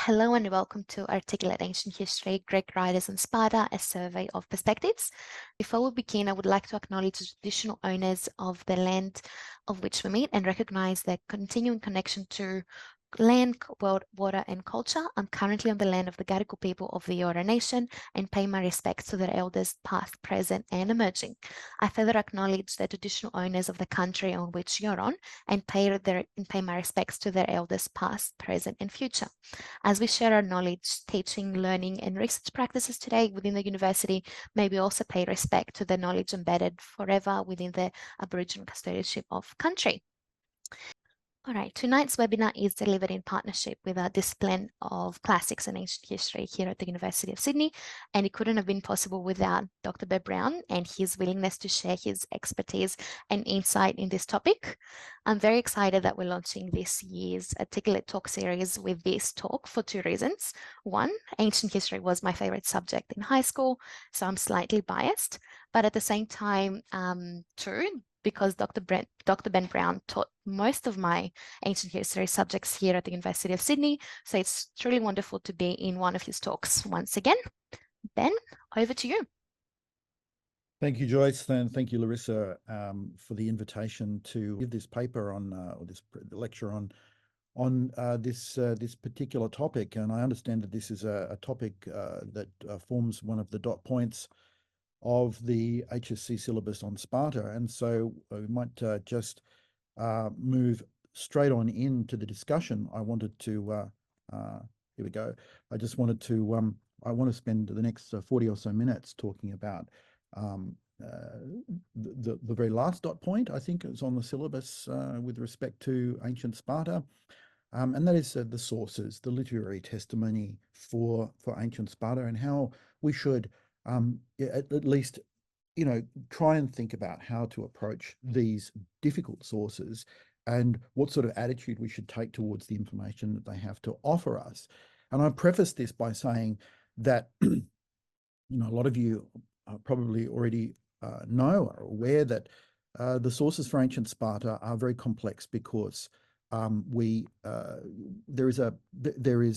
Hello and welcome to Articulate Ancient History, Greek Writers and Sparta, a survey of perspectives. Before we begin, I would like to acknowledge the traditional owners of the land of which we meet and recognize their continuing connection to land, world, water, and culture. I'm currently on the land of the Gadigal people of the Eora Nation and pay my respects to their elders, past, present, and emerging. I further acknowledge the traditional owners of the country on which you're on and pay my respects to their elders, past, present, and future. As we share our knowledge, teaching, learning, and research practices today within the university, may we also pay respect to the knowledge embedded forever within the Aboriginal custodianship of country. All right, tonight's webinar is delivered in partnership with our discipline of Classics and Ancient History here at the University of Sydney, and it couldn't have been possible without Dr. Bear Brown and his willingness to share his expertise and insight in this topic. I'm very excited that we're launching this year's Articulate Talk series with this talk for two reasons. One, ancient history was my favorite subject in high school, so I'm slightly biased, but at the same time, two, because Dr. Ben Brown taught most of my ancient history subjects here at the University of Sydney. So it's truly wonderful to be in one of his talks once again. Ben, over to you. Thank you, Joyce, and thank you, Larissa, for the invitation to give this paper on, or this lecture on this particular topic. And I understand that this is a topic that forms one of the dot points of the HSC syllabus on Sparta. And so we might just move straight on into the discussion. I wanted to, here we go. I just wanted to, I want to spend the next 40 or so minutes talking about the very last dot point, I think is on the syllabus with respect to ancient Sparta. And that is the sources, the literary testimony for ancient Sparta, and how we should at least, try and think about how to approach these difficult sources and what sort of attitude we should take towards the information that they have to offer us. And I preface this by saying that, a lot of you probably already know or are aware that the sources for ancient Sparta are very complex because there is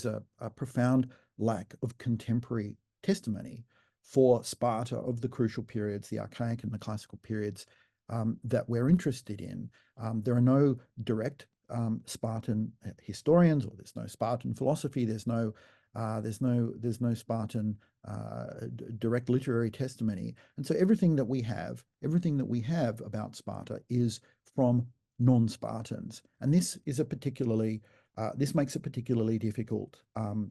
a profound lack of contemporary testimony for Sparta of the crucial periods, the archaic and the classical periods that we're interested in. There are no direct Spartan historians, or there's no Spartan philosophy. There's no Spartan direct literary testimony, and so everything that we have about Sparta is from non-Spartans, and this is this makes it particularly difficult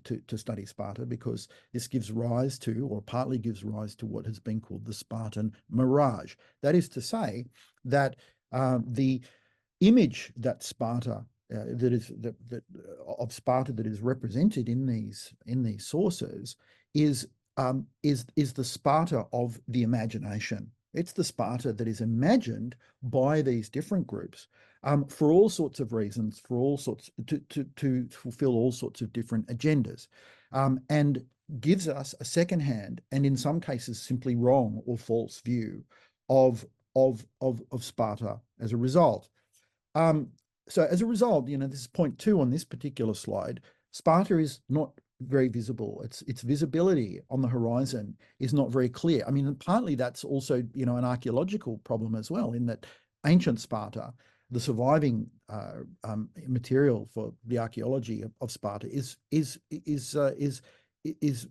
to study Sparta, because this gives rise to, or partly gives rise to, what has been called the Spartan Mirage. That is to say that the image that Sparta of Sparta that is represented in these sources is the Sparta of the imagination. It's the Sparta that is imagined by these different groups for all sorts of reasons, for all sorts to fulfill all sorts of different agendas, and gives us a secondhand, and in some cases simply wrong or false, view of Sparta as a result. So as a result, this is point 2 on this particular slide. Sparta is not very visible. Its visibility on the horizon is not very clear. I mean, partly that's also, an archaeological problem as well, in that ancient Sparta, the surviving material for the archaeology of Sparta is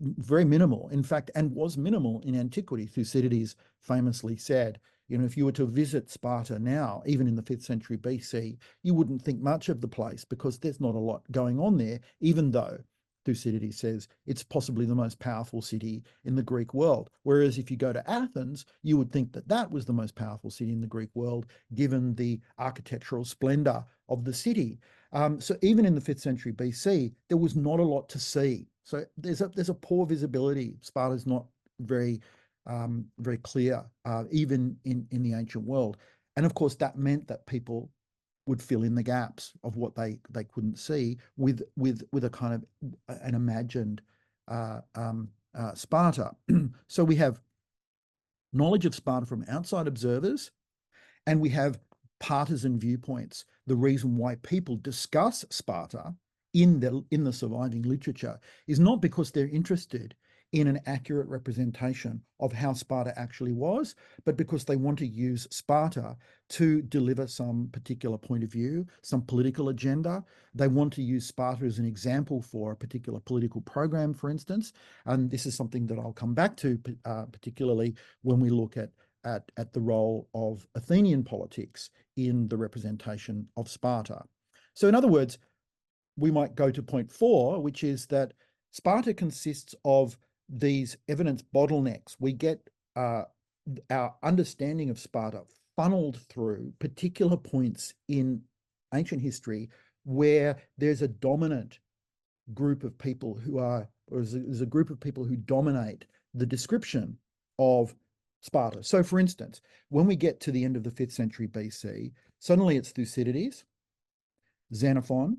very minimal, in fact, and was minimal in antiquity. Thucydides famously said, if you were to visit Sparta now, even in the 5th century BC, you wouldn't think much of the place, because there's not a lot going on there, even though Thucydides says it's possibly the most powerful city in the Greek world. Whereas if you go to Athens, you would think that that was the most powerful city in the Greek world, given the architectural splendor of the city. So even in the 5th century BC, there was not a lot to see. So there's a poor visibility. Sparta's not very clear, even in the ancient world. And of course, that meant that people would fill in the gaps of what they couldn't see with a kind of an imagined Sparta. So we have knowledge of Sparta from outside observers, and we have partisan viewpoints. The reason why people discuss Sparta in the surviving literature is not because they're interested in an accurate representation of how Sparta actually was, but because they want to use Sparta to deliver some particular point of view, some political agenda. They want to use Sparta as an example for a particular political program, for instance. And this is something that I'll come back to, particularly when we look at the role of Athenian politics in the representation of Sparta. So in other words, we might go to point 4, which is that Sparta consists of these evidence bottlenecks. We get our understanding of Sparta funneled through particular points in ancient history where there's a dominant group of people who are, or there's a group of people who dominate the description of Sparta. So for instance, when we get to the end of the 5th century BC, suddenly it's Thucydides, Xenophon,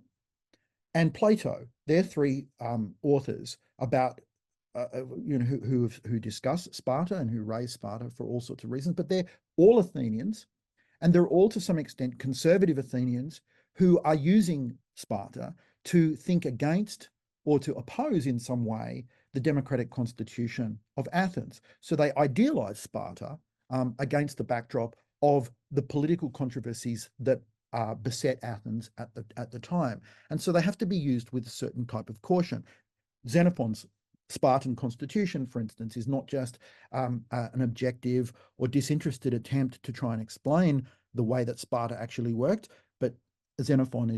and Plato. They're 3 authors about who discuss Sparta and who raise Sparta for all sorts of reasons, but they're all Athenians, and they're all to some extent conservative Athenians who are using Sparta to think against or to oppose in some way the democratic constitution of Athens. So they idealize Sparta against the backdrop of the political controversies that beset Athens at the time. And so they have to be used with a certain type of caution. Xenophon's Spartan constitution, for instance, is not just an objective or disinterested attempt to try and explain the way that Sparta actually worked, but Xenophon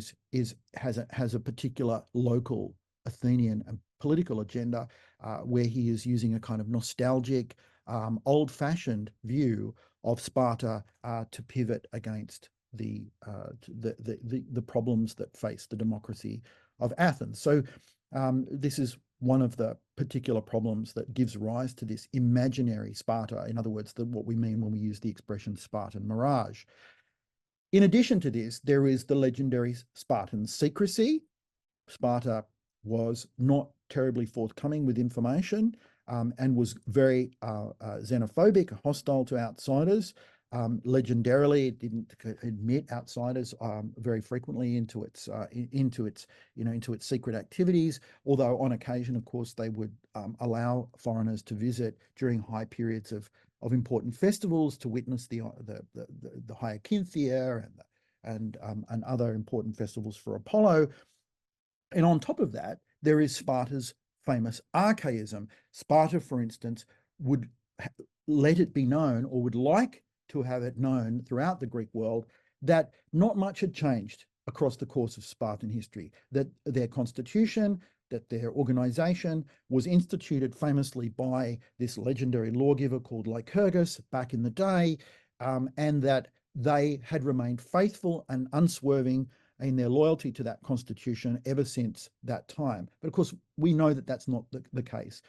has a particular local Athenian and political agenda where he is using a kind of nostalgic, old-fashioned view of Sparta to pivot against the problems that face the democracy of Athens. So this is one of the particular problems that gives rise to this imaginary Sparta. In other words, what we mean when we use the expression Spartan Mirage. In addition to this, there is the legendary Spartan secrecy. Sparta was not terribly forthcoming with information and was very xenophobic, hostile to outsiders. Legendarily, it didn't admit outsiders very frequently into its secret activities. Although on occasion, of course, they would allow foreigners to visit during high periods of important festivals to witness the Hyacinthia and other important festivals for Apollo. And on top of that, there is Sparta's famous archaism. Sparta, for instance, would let it be known, or would like to have it known throughout the Greek world, that not much had changed across the course of Spartan history, that their constitution, that their organization was instituted famously by this legendary lawgiver called Lycurgus back in the day, and that they had remained faithful and unswerving in their loyalty to that constitution ever since that time. But of course, we know that that's not the case.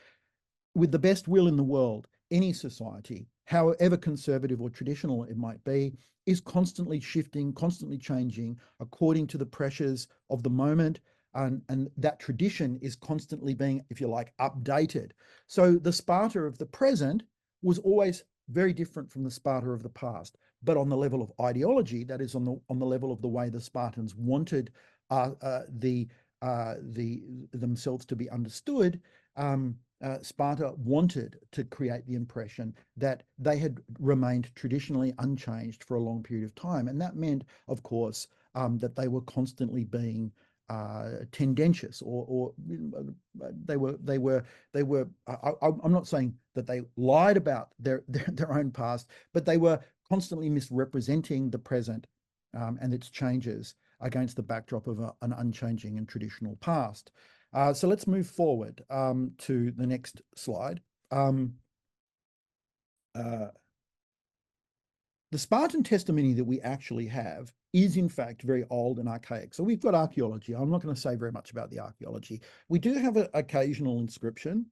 With the best will in the world, any society, however conservative or traditional it might be, is constantly shifting, constantly changing according to the pressures of the moment. And that tradition is constantly being, if you like, updated. So the Sparta of the present was always very different from the Sparta of the past. But on the level of ideology, that is on the level of the way the Spartans wanted themselves to be understood, Sparta wanted to create the impression that they had remained traditionally unchanged for a long period of time. And that meant, of course, that they were constantly being tendentious, or they were I'm not saying that they lied about their own past, but they were constantly misrepresenting the present and its changes against the backdrop of an unchanging and traditional past. So let's move forward to the next slide. The Spartan testimony that we actually have is in fact very old and archaic. So we've got archaeology. I'm not going to say very much about the archaeology. We do have an occasional inscription.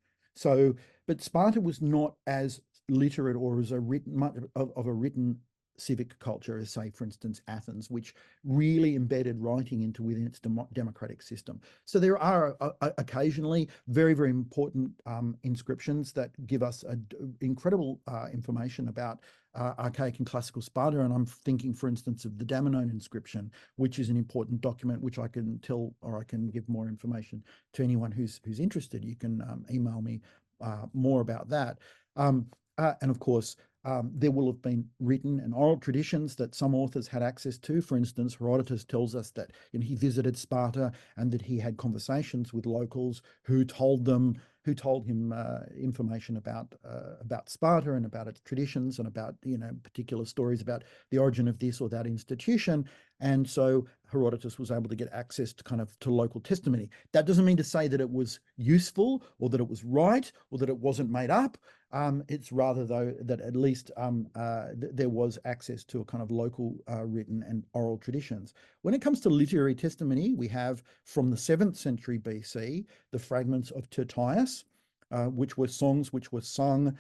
But Sparta was not as literate or as much of a written civic culture as, say, for instance, Athens, which really embedded writing into within its democratic system. So there are occasionally very, very important inscriptions that give us incredible information about archaic and classical Sparta. And I'm thinking, for instance, of the Damenone inscription, which is an important document, which I can tell, or I can give more information to anyone who's interested. You can email me more about that. And of course, there will have been written and oral traditions that some authors had access to. For instance, Herodotus tells us that he visited Sparta and that he had conversations with locals who told him information about Sparta and about its traditions and about particular stories about the origin of this or that institution. And so Herodotus was able to get access to local testimony. That doesn't mean to say that it was useful or that it was right or that it wasn't made up. It's rather, though, that at least there was access to a kind of local written and oral traditions. When it comes to literary testimony, we have from the 7th century BC the fragments of Tertius, which were songs which were sung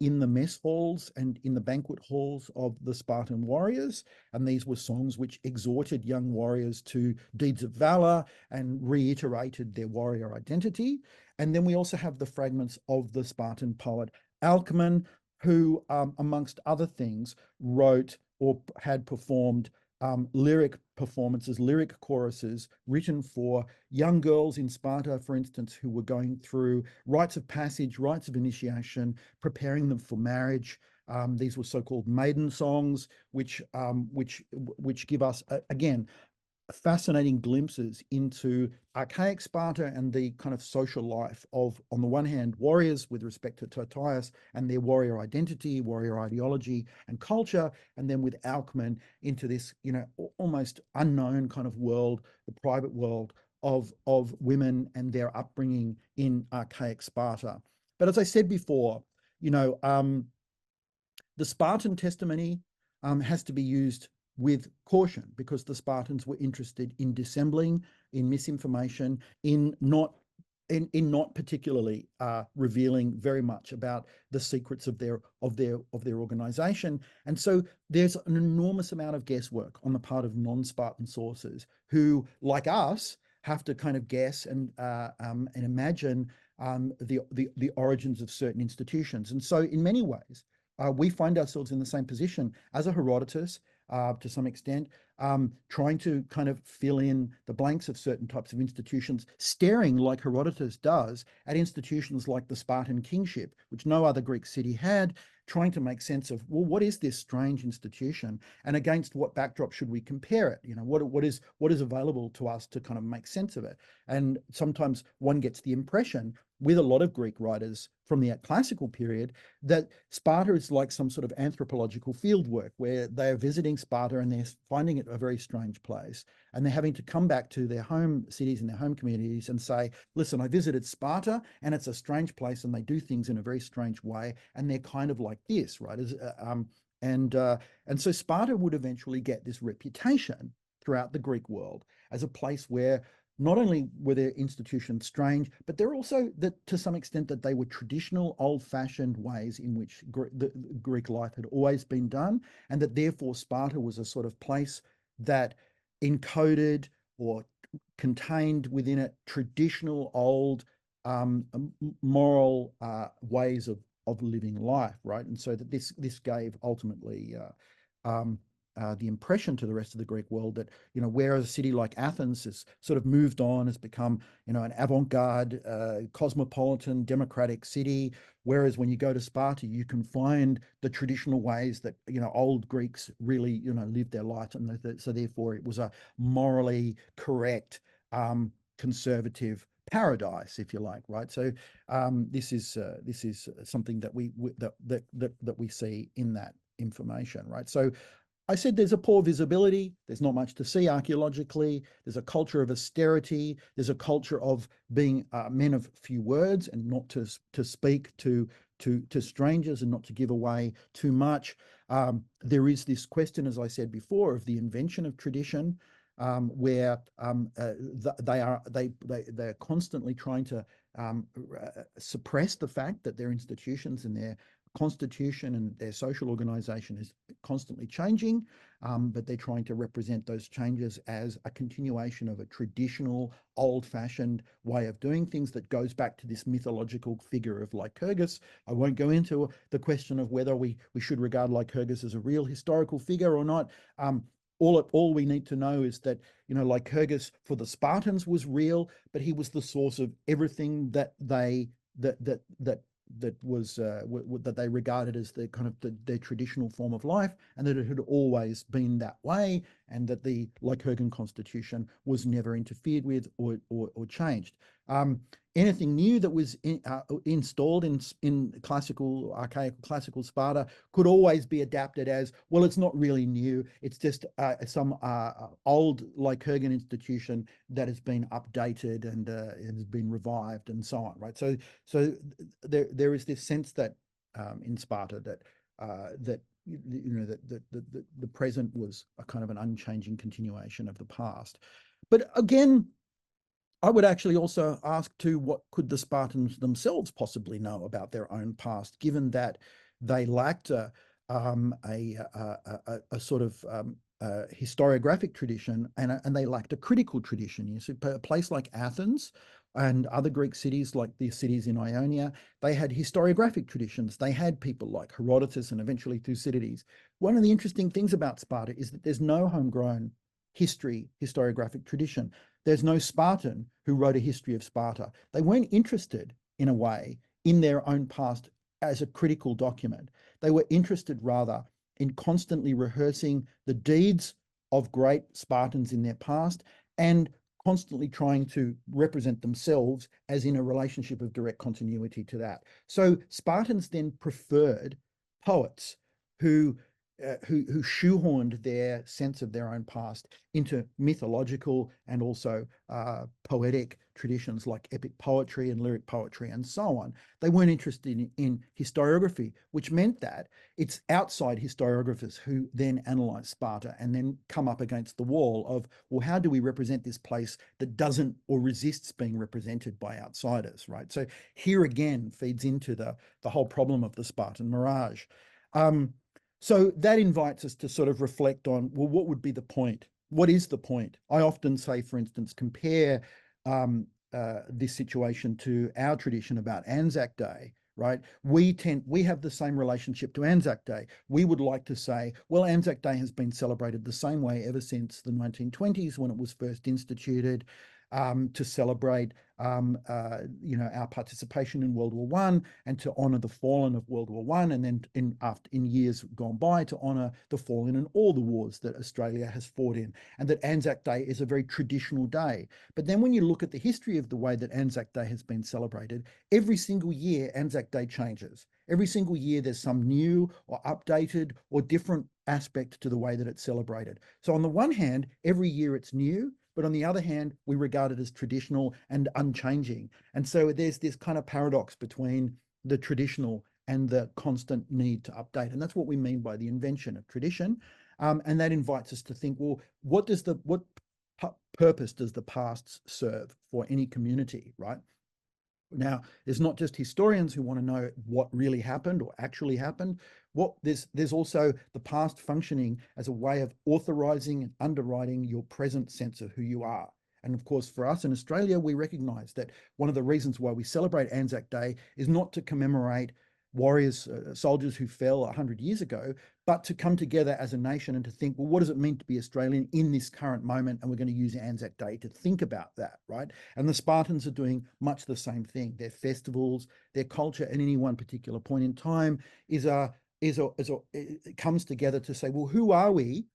in the mess halls and in the banquet halls of the Spartan warriors. And these were songs which exhorted young warriors to deeds of valor and reiterated their warrior identity. And then we also have the fragments of the Spartan poet Alcman, who, amongst other things, wrote or had performed lyric performances, lyric choruses written for young girls in Sparta, for instance, who were going through rites of passage, rites of initiation, preparing them for marriage. These were so-called maiden songs, which give us, again, fascinating glimpses into archaic Sparta and the kind of social life of, on the one hand, warriors with respect to Tertius and their warrior identity, warrior ideology and culture, and then with Alcman into this, almost unknown kind of world, the private world of women and their upbringing in archaic Sparta. But as I said before, the Spartan testimony has to be used with caution, because the Spartans were interested in dissembling, in misinformation, in not particularly revealing very much about the secrets of their organization. And so there's an enormous amount of guesswork on the part of non-Spartan sources who, like us, have to kind of guess and imagine the origins of certain institutions. And so in many ways, we find ourselves in the same position as a Herodotus, to some extent, trying to kind of fill in the blanks of certain types of institutions, staring like Herodotus does at institutions like the Spartan kingship, which no other Greek city had, trying to make sense of, well, what is this strange institution, and against what backdrop should we compare it? What is available to us to kind of make sense of it? And sometimes one gets the impression, with a lot of Greek writers from the classical period, that Sparta is like some sort of anthropological fieldwork where they are visiting Sparta and they're finding it a very strange place. And they're having to come back to their home cities and their home communities and say, listen, I visited Sparta and it's a strange place and they do things in a very strange way. And they're kind of like this, right? And so Sparta would eventually get this reputation throughout the Greek world as a place where not only were their institutions strange, but they're also, that to some extent, that they were traditional, old-fashioned ways in which the Greek life had always been done, and that therefore Sparta was a sort of place that encoded or contained within it traditional, old, moral ways of living life, right? And so that this gave ultimately the impression to the rest of the Greek world that, whereas a city like Athens has sort of moved on, has become, an avant-garde, cosmopolitan, democratic city, whereas when you go to Sparta, you can find the traditional ways that, old Greeks really, lived their life. And so therefore it was a morally correct, conservative paradise, if you like, right? So this is something that we see in that information, right? So I said there's a poor visibility. There's not much to see archaeologically. There's a culture of austerity. There's a culture of being men of few words and not to speak to strangers and not to give away too much. There is this question, as I said before, of the invention of tradition, where they're constantly trying to suppress the fact that their institutions and their constitution and their social organization is constantly changing, but they're trying to represent those changes as a continuation of a traditional, old-fashioned way of doing things that goes back to this mythological figure of Lycurgus. I won't go into the question of whether we should regard Lycurgus as a real historical figure or not. All we need to know is that, you know, Lycurgus for the Spartans was real, but he was the source of everything that they that they regarded as the kind of their traditional form of life, and that it had always been that way, and that the Lycurgan constitution was never interfered with or changed. Anything new that was installed in classical, archaic classical Sparta could always be adapted as, well, it's not really new, it's just some old Lycurgan institution that has been updated and has been revived and so on, right? So there is this sense that in Sparta that the present was a kind of an unchanging continuation of the past. But again, I would actually also ask too, what could the Spartans themselves possibly know about their own past, given that they lacked a sort of historiographic tradition, and they lacked a critical tradition. You see, a place like Athens and other Greek cities, like the cities in Ionia, they had historiographic traditions. They had people like Herodotus and eventually Thucydides. One of the interesting things about Sparta is that there's no homegrown historiographic tradition. There's no Spartan who wrote a history of Sparta. They weren't interested, in a way, in their own past as a critical document. They were interested rather in constantly rehearsing the deeds of great Spartans in their past and constantly trying to represent themselves as in a relationship of direct continuity to that. So Spartans then preferred poets who shoehorned their sense of their own past into mythological and also poetic traditions like epic poetry and lyric poetry and so on. They weren't interested in historiography, which meant that it's outside historiographers who then analyze Sparta and then come up against the wall of, well, how do we represent this place that doesn't or resists being represented by outsiders, right? So here again feeds into the whole problem of the Spartan Mirage. So that invites us to sort of reflect on, well, what would be the point? What is the point? I often say, for instance, compare this situation to our tradition about Anzac Day, right? We have the same relationship to Anzac Day. We would like to say, well, Anzac Day has been celebrated the same way ever since the 1920s when it was first instituted, to celebrate our participation in World War I and to honor the fallen of World War I, and then in years gone by to honor the fallen in all the wars that Australia has fought in, and that Anzac Day is a very traditional day. But then when you look at the history of the way that Anzac Day has been celebrated, every single year Anzac Day changes. Every single year there's some new or updated or different aspect to the way that it's celebrated. So on the one hand, every year it's new, but on the other hand, we regard it as traditional and unchanging. And so there's this kind of paradox between the traditional and the constant need to update. And that's what we mean by the invention of tradition. And that invites us to think, well, what purpose does the past serve for any community, right? Now, there's not just historians who want to know what really happened or actually happened. There's also the past functioning as a way of authorizing and underwriting your present sense of who you are. And of course, for us in Australia, we recognize that one of the reasons why we celebrate Anzac Day is not to commemorate warriors, soldiers who fell 100 years ago, but to come together as a nation and to think, well, what does it mean to be Australian in this current moment? And we're going to use Anzac Day to think about that, right? And the Spartans are doing much the same thing. Their festivals, their culture at any one particular point in time it comes together to say, well, who are we?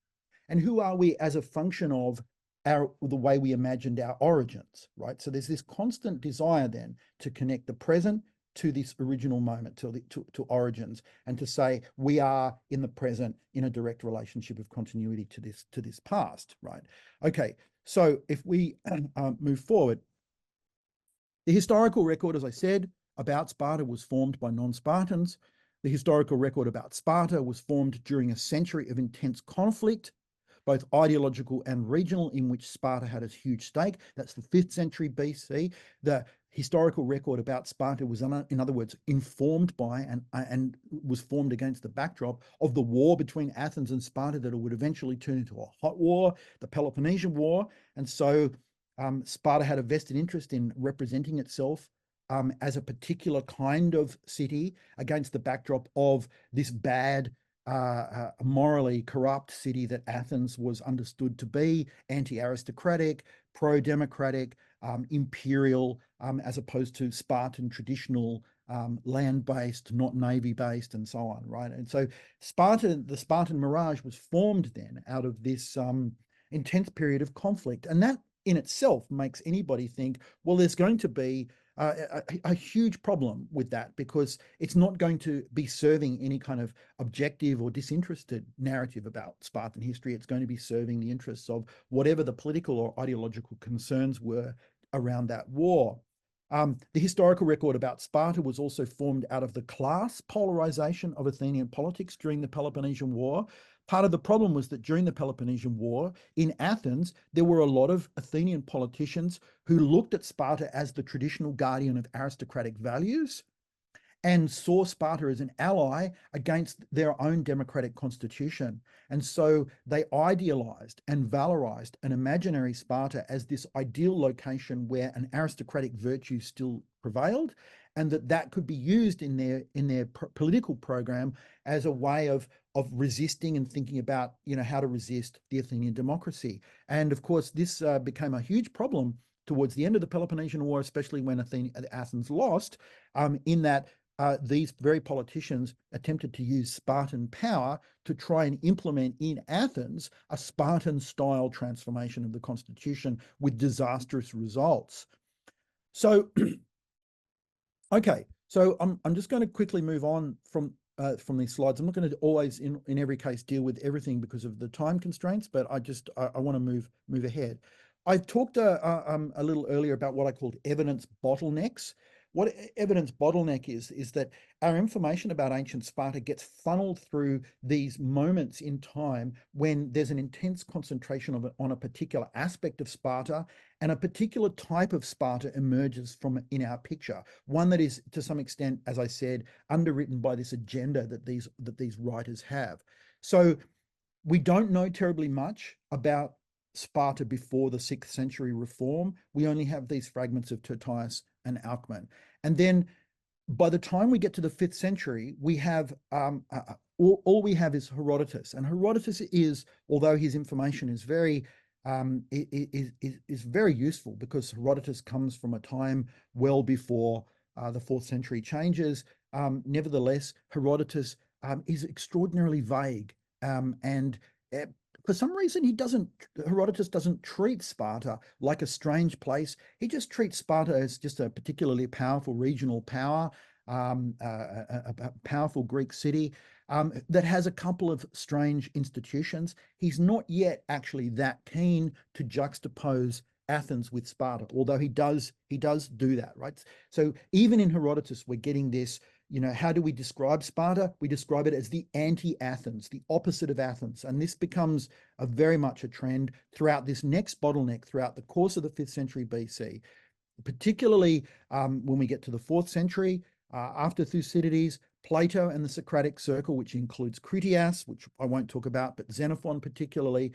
And who are we as a function of the way we imagined our origins, right? So there's this constant desire then to connect the present to this original moment, to origins, and to say we are in the present in a direct relationship of continuity to this past, right? Okay, so if we move forward, the historical record, as I said, about Sparta was formed by non-Spartans. The historical record about Sparta was formed during a century of intense conflict, both ideological and regional, in which Sparta had a huge stake. That's the 5th century BC. The historical record about Sparta was, in other words, informed by and was formed against the backdrop of the war between Athens and Sparta that would eventually turn into a hot war, the Peloponnesian War. And so Sparta had a vested interest in representing itself as a particular kind of city against the backdrop of this bad, morally corrupt city that Athens was understood to be, anti-aristocratic, pro-democratic, imperial, as opposed to Spartan traditional, land-based, not navy-based, and so on, right? And so the Spartan Mirage was formed then out of this intense period of conflict. And that in itself makes anybody think, well, there's going to be a huge problem with that, because it's not going to be serving any kind of objective or disinterested narrative about Spartan history. It's going to be serving the interests of whatever the political or ideological concerns were around that war. The historical record about Sparta was also formed out of the class polarization of Athenian politics during the Peloponnesian War. Part of the problem was that during the Peloponnesian War in Athens, there were a lot of Athenian politicians who looked at Sparta as the traditional guardian of aristocratic values and saw Sparta as an ally against their own democratic constitution. And so they idealized and valorized an imaginary Sparta as this ideal location where an aristocratic virtue still prevailed, and that could be used in their political program as a way of resisting and thinking about, how to resist the Athenian democracy. And of course, this became a huge problem towards the end of the Peloponnesian War, especially when Athens lost, in that these very politicians attempted to use Spartan power to try and implement in Athens a Spartan-style transformation of the constitution with disastrous results. So, okay, so I'm just going to quickly move on from these slides. I'm not going to always, in every case, deal with everything because of the time constraints, but I want to move ahead. I talked a little earlier about what I called evidence bottlenecks. What evidence bottleneck is that our information about ancient Sparta gets funneled through these moments in time when there's an intense concentration on a particular aspect of Sparta, and a particular type of Sparta emerges in our picture, one that is to some extent, as I said, underwritten by this agenda that these writers have. So we don't know terribly much about Sparta before the 6th century reform. We only have these fragments of Tertius and Alcman. And then by the time we get to the 5th century, we have all we have is Herodotus. And Herodotus is, although his information is very very useful, because Herodotus comes from a time well before the 4th century changes. Nevertheless, Herodotus is extraordinarily vague, and for some reason Herodotus doesn't treat Sparta like a strange place. He just treats Sparta as just a particularly powerful regional power, a powerful Greek city that has a couple of strange institutions. He's not yet actually that keen to juxtapose Athens with Sparta, although he does do that, right? So even in Herodotus, we're getting this, how do we describe Sparta? We describe it as the anti-Athens, the opposite of Athens. And this becomes very much a trend throughout this next bottleneck, throughout the course of the 5th century BC, particularly when we get to the 4th century, after Thucydides, Plato and the Socratic circle, which includes Critias, which I won't talk about, but Xenophon particularly.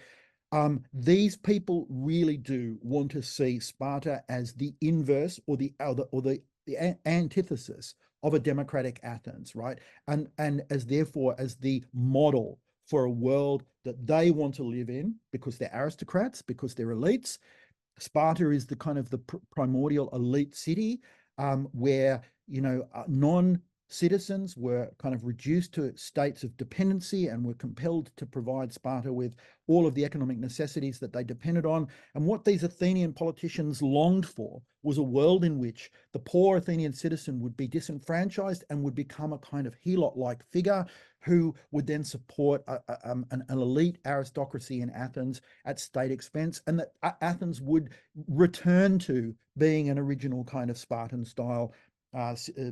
These people really do want to see Sparta as the inverse or the antithesis of a democratic Athens, right? And as therefore as the model for a world that they want to live in, because they're aristocrats, because they're elites. Sparta is the kind of the primordial elite city where, non-citizens were kind of reduced to states of dependency and were compelled to provide Sparta with all of the economic necessities that they depended on. And what these Athenian politicians longed for was a world in which the poor Athenian citizen would be disenfranchised and would become a kind of helot-like figure who would then support an elite aristocracy in Athens at state expense, and that Athens would return to being an original kind of Spartan style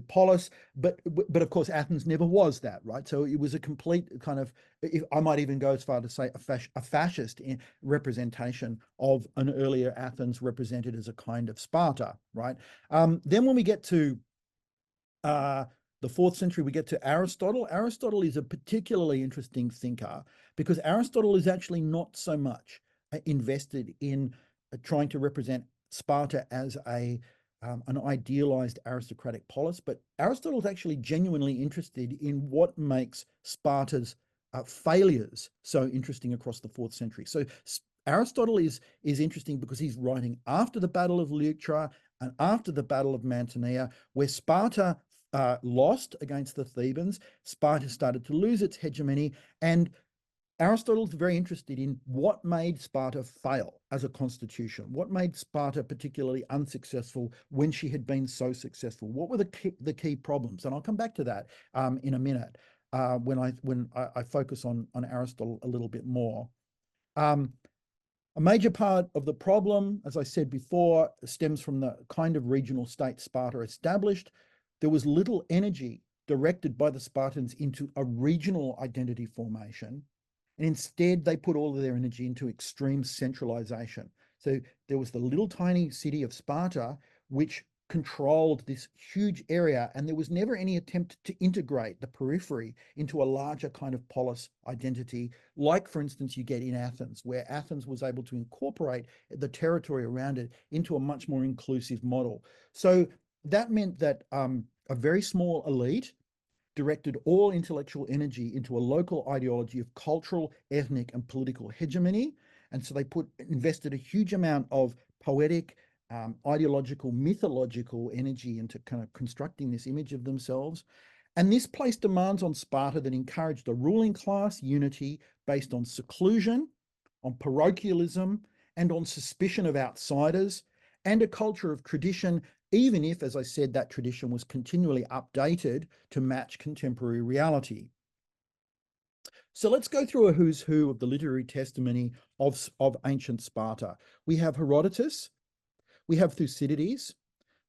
polis, but of course Athens never was that, right? So it was a complete kind of, I might even go as far to say a fascist representation of an earlier Athens represented as a kind of Sparta, right? Then when we get to the 4th century, we get to Aristotle. Aristotle is a particularly interesting thinker because Aristotle is actually not so much invested in trying to represent Sparta as an idealized aristocratic polis, but Aristotle is actually genuinely interested in what makes Sparta's failures so interesting across the 4th century. So Aristotle is interesting because he's writing after the Battle of Leuctra and after the Battle of Mantinea, where Sparta lost against the Thebans. Sparta started to lose its hegemony, and Aristotle's very interested in what made Sparta fail as a constitution, what made Sparta particularly unsuccessful when she had been so successful. What were the key problems? And I'll come back to that in a minute when I focus on Aristotle a little bit more. A major part of the problem, as I said before, stems from the kind of regional state Sparta established. There was little energy directed by the Spartans into a regional identity formation. And instead, they put all of their energy into extreme centralization. So there was the little tiny city of Sparta, which controlled this huge area, and there was never any attempt to integrate the periphery into a larger kind of polis identity, like, for instance, you get in Athens, where Athens was able to incorporate the territory around it into a much more inclusive model. So that meant that a very small elite directed all intellectual energy into a local ideology of cultural, ethnic, and political hegemony. And so they invested a huge amount of poetic, ideological, mythological energy into kind of constructing this image of themselves. And this placed demands on Sparta that encouraged a ruling class unity based on seclusion, on parochialism, and on suspicion of outsiders, and a culture of tradition, even if, as I said, that tradition was continually updated to match contemporary reality. So let's go through a who's who of the literary testimony of ancient Sparta. We have Herodotus, we have Thucydides,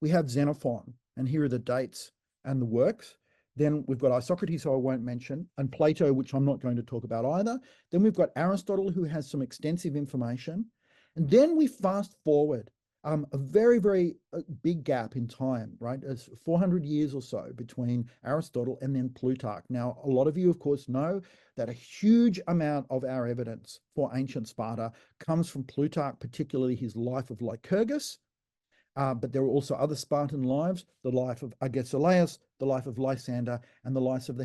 we have Xenophon, and here are the dates and the works. Then we've got Isocrates, who I won't mention, and Plato, which I'm not going to talk about either. Then we've got Aristotle, who has some extensive information. And then we fast forward a very, very big gap in time, right? It's 400 years or so between Aristotle and then Plutarch. Now, a lot of you, of course, know that a huge amount of our evidence for ancient Sparta comes from Plutarch, particularly his life of Lycurgus. But there are also other Spartan lives, the life of Agesilaus, the life of Lysander, and the lives of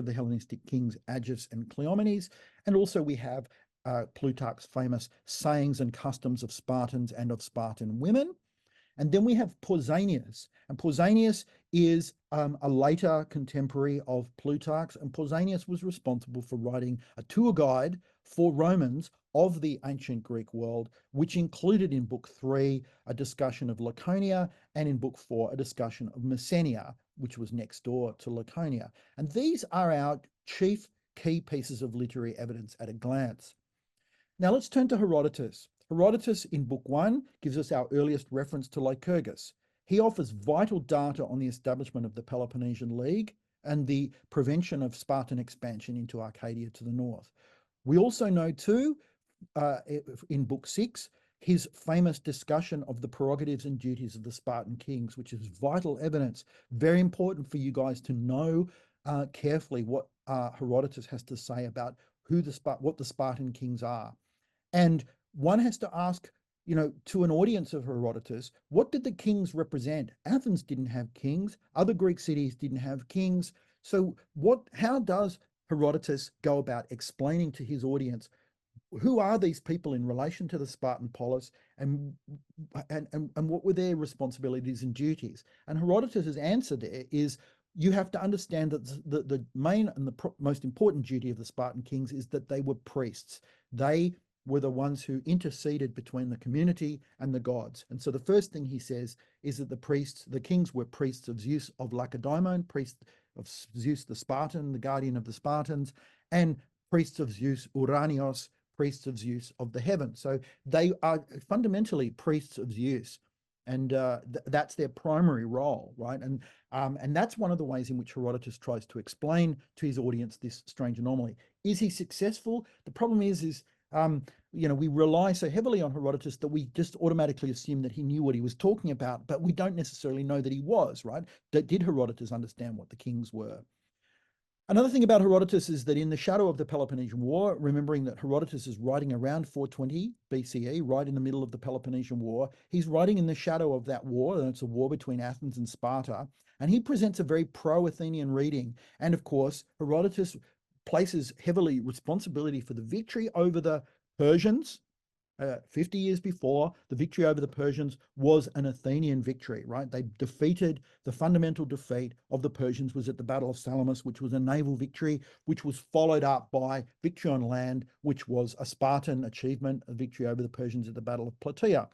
the Hellenistic kings Agis and Cleomenes. And also we have Plutarch's famous sayings and customs of Spartans and of Spartan women. And then we have Pausanias, and Pausanias is a later contemporary of Plutarch's, and Pausanias was responsible for writing a tour guide for Romans of the ancient Greek world, which included in Book 3 a discussion of Laconia, and in Book 4 a discussion of Messenia, which was next door to Laconia. And these are our chief key pieces of literary evidence at a glance. Now let's turn to Herodotus. Herodotus in Book 1 gives us our earliest reference to Lycurgus. He offers vital data on the establishment of the Peloponnesian League and the prevention of Spartan expansion into Arcadia to the north. We also know too, in Book 6, his famous discussion of the prerogatives and duties of the Spartan kings, which is vital evidence, very important for you guys to know carefully what Herodotus has to say about what the Spartan kings are. And one has to ask, to an audience of Herodotus, what did the kings represent? Athens didn't have kings. Other Greek cities didn't have kings. So how does Herodotus go about explaining to his audience who are these people in relation to the Spartan polis, and what were their responsibilities and duties? And Herodotus's answer there is, you have to understand that the main and the most important duty of the Spartan kings is that they were priests. They were the ones who interceded between the community and the gods. And so the first thing he says is that the kings were priests of Zeus of Lacedaemon, priests of Zeus the Spartan, the guardian of the Spartans, and priests of Zeus Uranios, priests of Zeus of the heavens. So they are fundamentally priests of Zeus. And that's their primary role, right? And that's one of the ways in which Herodotus tries to explain to his audience this strange anomaly. Is he successful? The problem is we rely so heavily on Herodotus that we just automatically assume that he knew what he was talking about, but we don't necessarily know that he was, right? Did Herodotus understand what the kings were? Another thing about Herodotus is that in the shadow of the Peloponnesian War, remembering that Herodotus is writing around 420 BCE, right in the middle of the Peloponnesian War, he's writing in the shadow of that war, and it's a war between Athens and Sparta, and he presents a very pro-Athenian reading. And of course, Herodotus places heavily responsibility for the victory over the Persians 50 years before. The victory over the Persians was an Athenian victory, right? They defeated, the fundamental defeat of the Persians was at the Battle of Salamis, which was a naval victory, which was followed up by victory on land, which was a Spartan achievement, a victory over the Persians at the Battle of Plataea.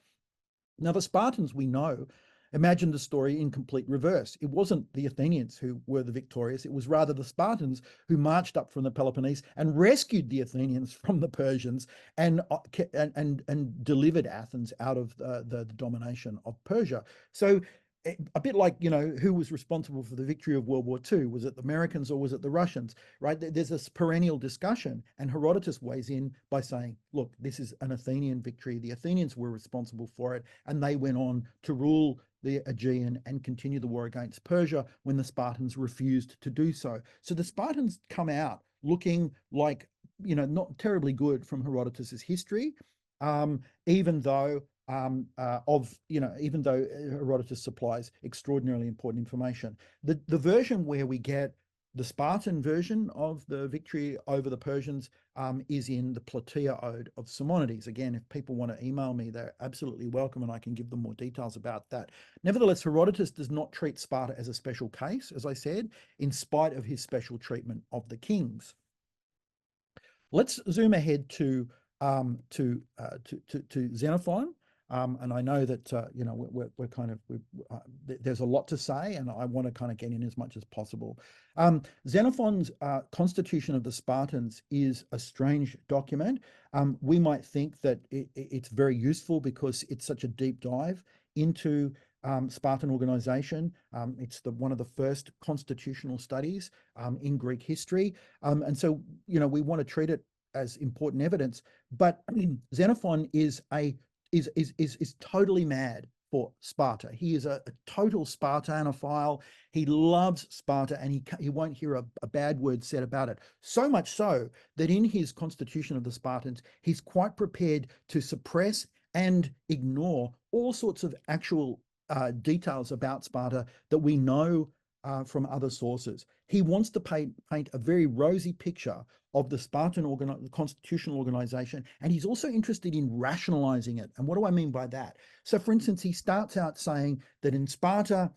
Now, the Spartans, we know, imagined the story in complete reverse. It wasn't the Athenians who were the victorious. It was rather the Spartans who marched up from the Peloponnese and rescued the Athenians from the Persians and delivered Athens out of the domination of Persia. So a bit like, who was responsible for the victory of World War II? Was it the Americans or was it the Russians, right? There's this perennial discussion, and Herodotus weighs in by saying, look, this is an Athenian victory. The Athenians were responsible for it, and they went on to rule the Aegean and continue the war against Persia when the Spartans refused to do so. So the Spartans come out looking like, not terribly good from Herodotus's history, even though even though Herodotus supplies extraordinarily important information. The version where we get the Spartan version of the victory over the Persians is in the Plataea Ode of Simonides. Again, if people want to email me, they're absolutely welcome, and I can give them more details about that. Nevertheless, Herodotus does not treat Sparta as a special case, as I said, in spite of his special treatment of the kings. Let's zoom ahead to Xenophon. And I know that we're kind of there's a lot to say, and I want to kind of get in as much as possible. Xenophon's Constitution of the Spartans is a strange document. We might think that it's very useful because it's such a deep dive into Spartan organization. It's one of the first constitutional studies in Greek history, and so we want to treat it as important evidence. But Xenophon is totally mad for Sparta. He is a total Spartanophile. He loves Sparta, and he won't hear a bad word said about it. So much so that in his Constitution of the Spartans, he's quite prepared to suppress and ignore all sorts of actual details about Sparta that we know from other sources. He wants to paint a very rosy picture of the Spartan constitutional organization, and he's also interested in rationalizing it. And what do I mean by that? So, for instance, he starts out saying that in Sparta,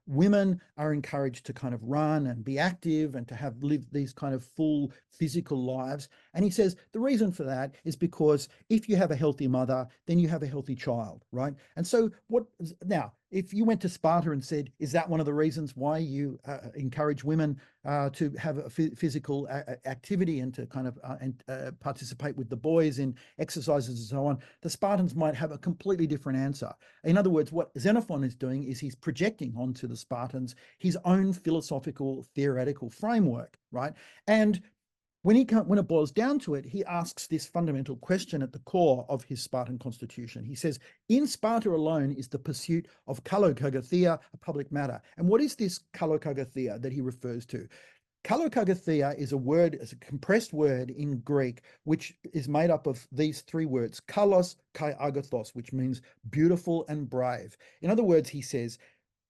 women are encouraged to kind of run and be active and to live these kind of full physical lives. And he says the reason for that is because if you have a healthy mother, then you have a healthy child, right? And so now, if you went to Sparta and said, is that one of the reasons why you encourage women to have a physical activity and to kind of participate with the boys in exercises and so on, the Spartans might have a completely different answer. In other words, what Xenophon is doing is he's projecting onto the Spartans his own philosophical, theoretical framework, right? And when it boils down to it, he asks this fundamental question at the core of his Spartan constitution. He says, in Sparta alone is the pursuit of kalokagathia a public matter. And what is this kalokagathia that he refers to? Kalokagathia is a compressed word in Greek, which is made up of these three words, kalos kai agathos, which means beautiful and brave. In other words, he says,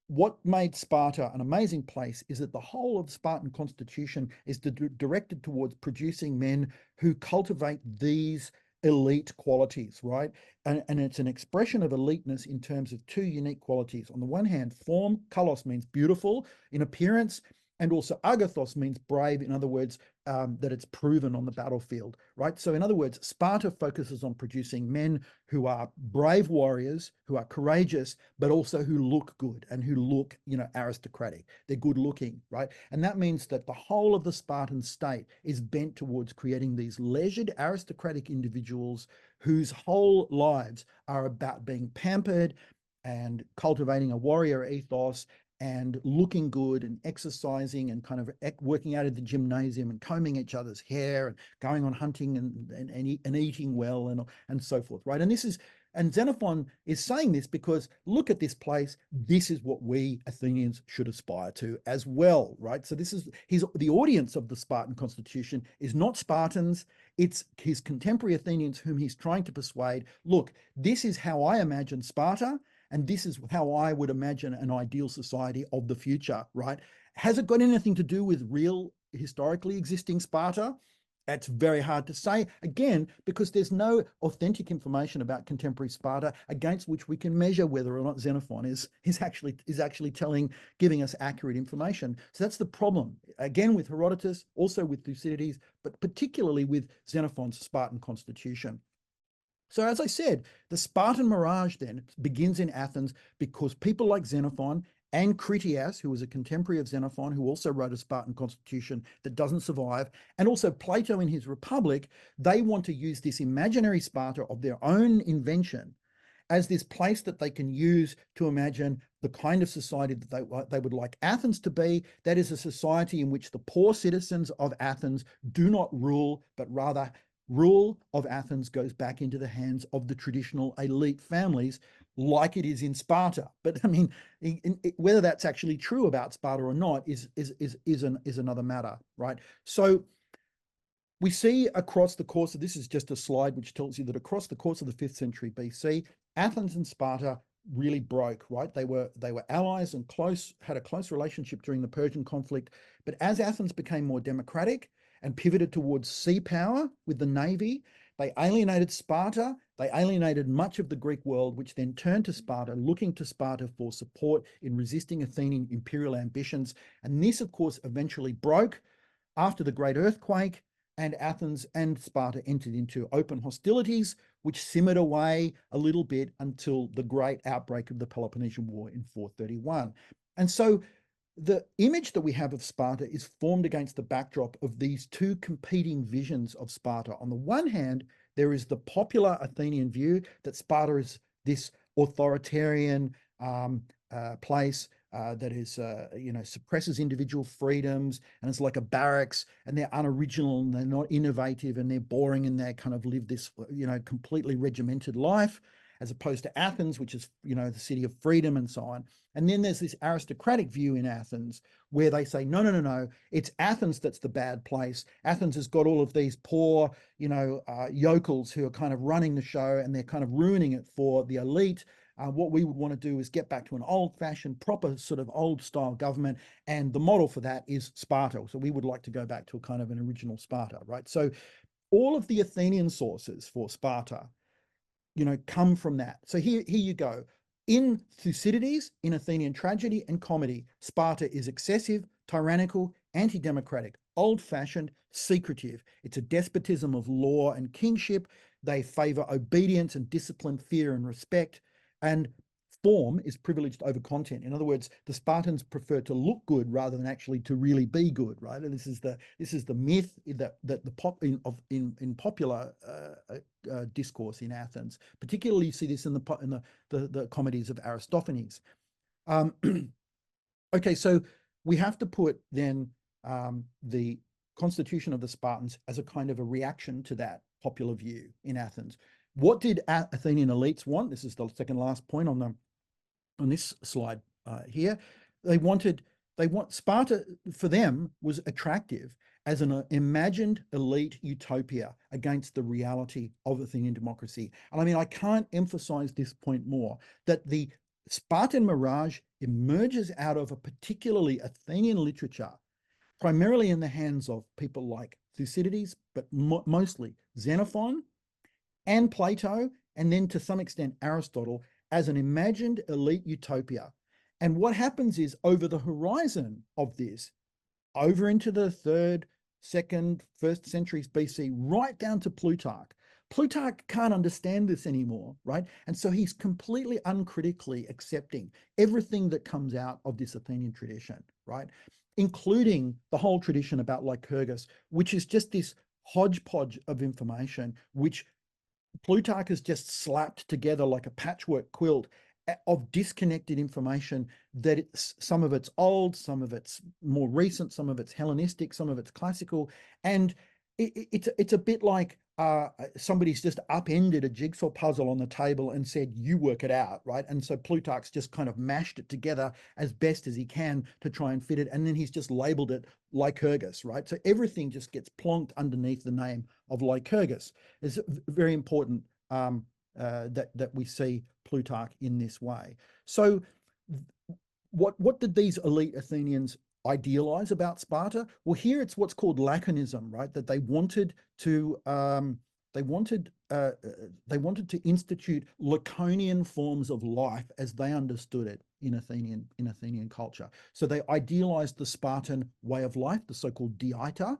what made Sparta an amazing place is that the whole of the Spartan constitution is directed towards producing men who cultivate these elite qualities, right? And it's an expression of eliteness in terms of two unique qualities. On the one hand, form, kalos means beautiful in appearance, and also agathos means brave. In other words, that it's proven on the battlefield, right? So in other words, Sparta focuses on producing men who are brave warriors, who are courageous, but also who look good and who look, aristocratic. They're good looking, right? And that means that the whole of the Spartan state is bent towards creating these leisured aristocratic individuals whose whole lives are about being pampered and cultivating a warrior ethos and looking good and exercising and kind of working out at the gymnasium and combing each other's hair and going on hunting and eating well and so forth, right? And Xenophon is saying this because look at this place. This is what we Athenians should aspire to as well, right? So this is the audience of the Spartan constitution is not Spartans. It's his contemporary Athenians whom he's trying to persuade, look, this is how I imagine Sparta, and this is how I would imagine an ideal society of the future, right? Has it got anything to do with real historically existing Sparta? That's very hard to say, again, because there's no authentic information about contemporary Sparta against which we can measure whether or not Xenophon is actually giving us accurate information. So that's the problem, again, with Herodotus, also with Thucydides, but particularly with Xenophon's Spartan constitution. So as I said, the Spartan Mirage then begins in Athens because people like Xenophon and Critias, who was a contemporary of Xenophon, who also wrote a Spartan constitution that doesn't survive, and also Plato in his Republic, they want to use this imaginary Sparta of their own invention as this place that they can use to imagine the kind of society that they would like Athens to be. That is a society in which the poor citizens of Athens do not rule, but rather rule of Athens goes back into the hands of the traditional elite families, like it is in Sparta. But I mean, whether that's actually true about Sparta or not is another matter, right? So we see across the course of, this is just a slide which tells you that across the course of the 5th century BC, Athens and Sparta really broke, right? They were allies and had a close relationship during the Persian conflict. But as Athens became more democratic and pivoted towards sea power with the navy, they alienated Sparta. They alienated much of the Greek world, which then turned to Sparta, looking to Sparta for support in resisting Athenian imperial ambitions. And this, of course, eventually broke after the Great Earthquake, and Athens and Sparta entered into open hostilities, which simmered away a little bit until the great outbreak of the Peloponnesian War in 431. And so the image that we have of Sparta is formed against the backdrop of these two competing visions of Sparta. On the one hand, there is the popular Athenian view that Sparta is this authoritarian place that is, suppresses individual freedoms, and it's like a barracks, and they're unoriginal and they're not innovative and they're boring and they kind of live this, completely regimented life, as opposed to Athens, which is, the city of freedom and so on. And then there's this aristocratic view in Athens where they say, no, it's Athens that's the bad place. Athens has got all of these poor, yokels who are kind of running the show, and they're kind of ruining it for the elite. What we would want to do is get back to an old-fashioned, proper sort of old-style government, and the model for that is Sparta. So we would like to go back to a kind of an original Sparta, right? So all of the Athenian sources for Sparta, come from that. So here you go. In Thucydides, in Athenian tragedy and comedy, Sparta is excessive, tyrannical, anti-democratic, old-fashioned, secretive. It's a despotism of law and kingship. They favor obedience and discipline, fear and respect. And form is privileged over content. In other words, the Spartans prefer to look good rather than actually to really be good, right? And this is the myth that in popular discourse in Athens. Particularly, you see this in the comedies of Aristophanes. Okay, so we have to put then the constitution of the Spartans as a kind of a reaction to that popular view in Athens. What did Athenian elites want? This is the second last point on this slide here. They want Sparta, for them, was attractive as an imagined elite utopia against the reality of Athenian democracy. And I mean, I can't emphasize this point more, that the Spartan Mirage emerges out of a particularly Athenian literature, primarily in the hands of people like Thucydides, but mostly Xenophon and Plato, and then to some extent Aristotle, as an imagined elite utopia. And what happens is, over the horizon of this, over into the 3rd, 2nd, 1st centuries BC, right down to Plutarch, Plutarch can't understand this anymore, right? And so he's completely uncritically accepting everything that comes out of this Athenian tradition, right? Including the whole tradition about Lycurgus, which is just this hodgepodge of information, which Plutarch has just slapped together like a patchwork quilt of disconnected information that some of it's old, some of it's more recent, some of it's Hellenistic, some of it's classical. And it's a bit like somebody's just upended a jigsaw puzzle on the table and said, you work it out, right? And so Plutarch's just kind of mashed it together as best as he can to try and fit it. And then he's just labeled it Lycurgus, right? So everything just gets plonked underneath the name of Lycurgus. It's very important that we see Plutarch in this way. So what did these elite Athenians idealize about Sparta? Well, here it's what's called laconism, right? That they wanted to institute Laconian forms of life as they understood it in Athenian culture. So they idealized the Spartan way of life, the so-called dieta.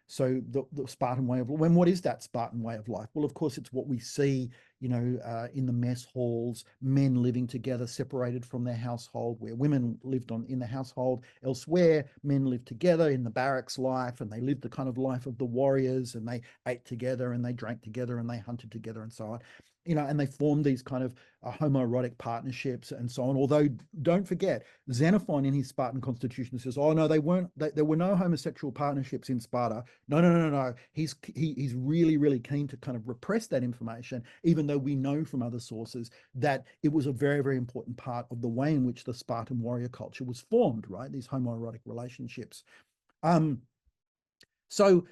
So the Spartan way of life. What is that Spartan way of life? Well, of course, it's what we see, in the mess halls, men living together, separated from their household, where women lived in the household. Elsewhere, men lived together in the barracks life, and they lived the kind of life of the warriors, and they ate together, and they drank together, and they hunted together, and so on. And they formed these kind of homoerotic partnerships and so on. Although, don't forget, Xenophon in his Spartan constitution says, oh no, there were no homosexual partnerships in Sparta. No. He's really, really keen to kind of repress that information, even though we know from other sources that it was a very, very important part of the way in which the Spartan warrior culture was formed, right? These homoerotic relationships. So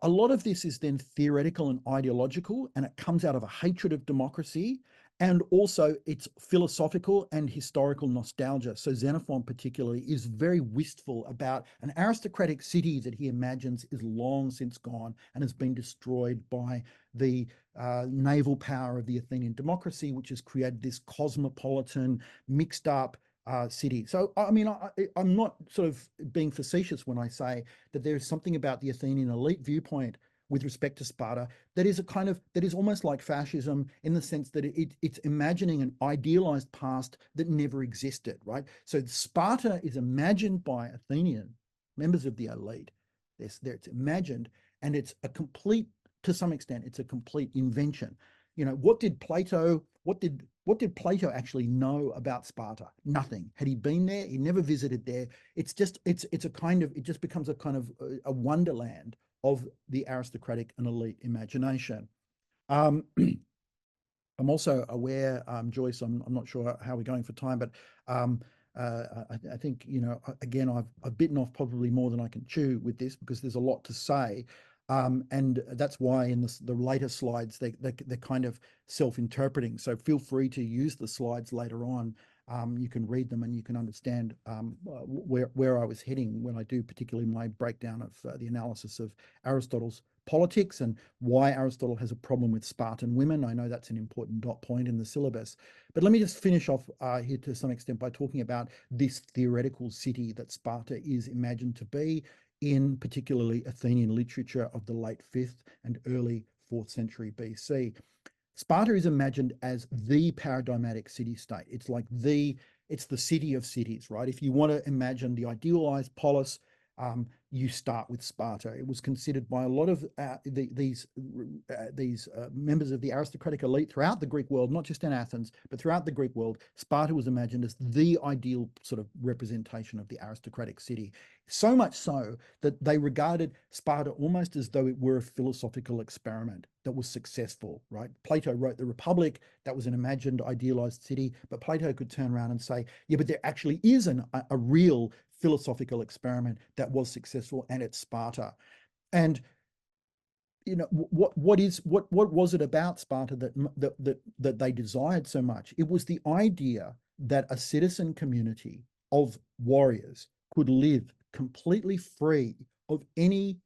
a lot of this is then theoretical and ideological, and it comes out of a hatred of democracy, and also it's philosophical and historical nostalgia. So Xenophon particularly is very wistful about an aristocratic city that he imagines is long since gone and has been destroyed by the naval power of the Athenian democracy, which has created this cosmopolitan, mixed up city. So, I mean, I'm not sort of being facetious when I say that there is something about the Athenian elite viewpoint with respect to Sparta that is almost like fascism, in the sense that it's imagining an idealized past that never existed, right? So Sparta is imagined by Athenian members of the elite. It's imagined, and to some extent, it's a complete invention. What did Plato actually know about Sparta? Nothing. Had he been there? He never visited there. It just becomes a kind of a wonderland of the aristocratic and elite imagination. I'm also aware, Joyce, I'm not sure how we're going for time, but I think, again, I've bitten off probably more than I can chew with this, because there's a lot to say. And that's why in the later slides, they're kind of self-interpreting. So feel free to use the slides later on. You can read them and you can understand where I was heading when I do particularly my breakdown of the analysis of Aristotle's politics and why Aristotle has a problem with Spartan women. I know that's an important dot point in the syllabus. But let me just finish off here to some extent by talking about this theoretical city that Sparta is imagined to be, in particularly Athenian literature of the late 5th and early 4th century BC. Sparta is imagined as the paradigmatic city-state. It's the city of cities, right? If you want to imagine the idealized polis, you start with Sparta. It was considered by a lot of these members of the aristocratic elite throughout the Greek world, not just in Athens, but throughout the Greek world, Sparta was imagined as the ideal sort of representation of the aristocratic city. So much so that they regarded Sparta almost as though it were a philosophical experiment that was successful, right? Plato wrote the Republic. That was an imagined, idealized city, but Plato could turn around and say, yeah, but there actually is a real philosophical experiment that was successful, and it's Sparta. And what was it about Sparta that they desired so much? It was the idea that a citizen community of warriors could live completely free of any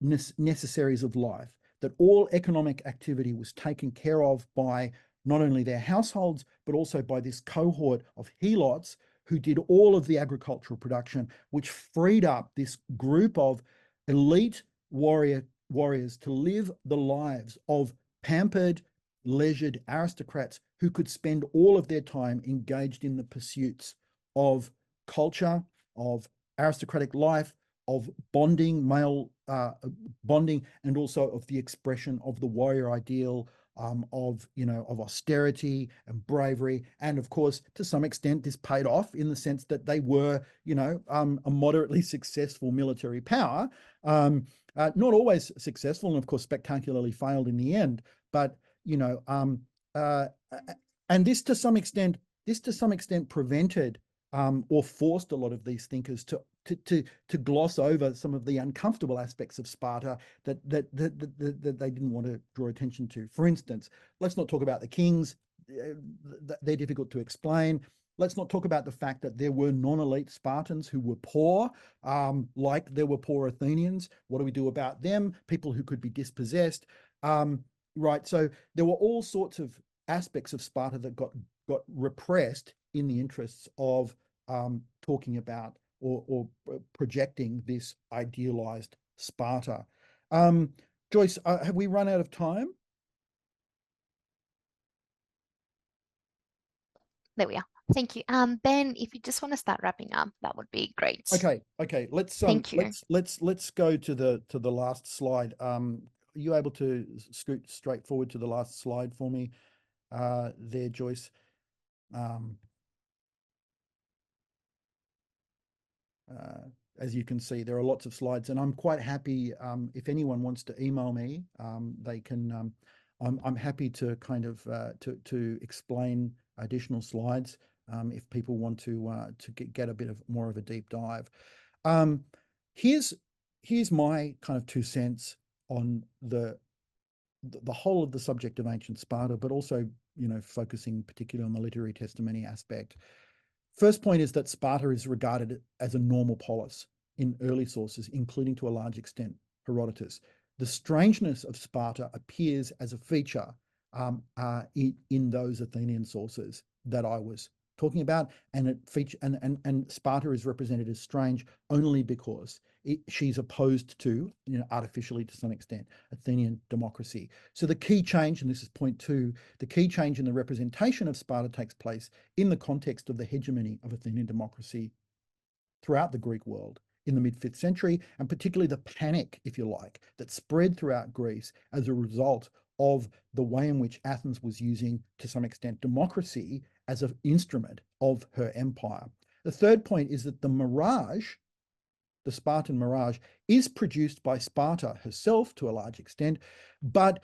necessaries of life, that all economic activity was taken care of by not only their households, but also by this cohort of helots who did all of the agricultural production, which freed up this group of elite warriors to live the lives of pampered, leisured aristocrats who could spend all of their time engaged in the pursuits of culture, of aristocratic life, of bonding, male bonding, and also of the expression of the warrior ideal, of, of austerity and bravery. And of course, to some extent, this paid off in the sense that they were, a moderately successful military power. Not always successful, and of course, spectacularly failed in the end. But, and this to some extent prevented or forced a lot of these thinkers to gloss over some of the uncomfortable aspects of Sparta that they didn't want to draw attention to. For instance, let's not talk about the kings. They're difficult to explain. Let's not talk about the fact that there were non-elite Spartans who were poor, like there were poor Athenians. What do we do about them? People who could be dispossessed. Right. So there were all sorts of aspects of Sparta that got repressed in the interests of talking about or projecting this idealized Sparta. Joyce, have we run out of time? There we are. Thank you. Ben, if you just want to start wrapping up, that would be great. Okay. Let's Thank you. let's go to the last slide. Are you able to scoot straight forward to the last slide for me, there, Joyce? As you can see, there are lots of slides, and I'm quite happy if anyone wants to email me, they can. I'm happy to kind of to explain additional slides if people want to get a bit of more of a deep dive. Here's my kind of 2 cents on the whole of the subject of ancient Sparta, but also focusing particularly on the literary testimony aspect. First point is that Sparta is regarded as a normal polis in early sources, including to a large extent Herodotus. The strangeness of Sparta appears as a feature in those Athenian sources that I was talking about, and Sparta is represented as strange only because she's opposed to, artificially to some extent, Athenian democracy. So the key change, and this is point 2, the key change in the representation of Sparta takes place in the context of the hegemony of Athenian democracy throughout the Greek world in the mid-5th century, and particularly the panic, if you like, that spread throughout Greece as a result of the way in which Athens was using, to some extent, democracy as an instrument of her empire. The third point is that the Mirage, the Spartan Mirage, is produced by Sparta herself to a large extent, but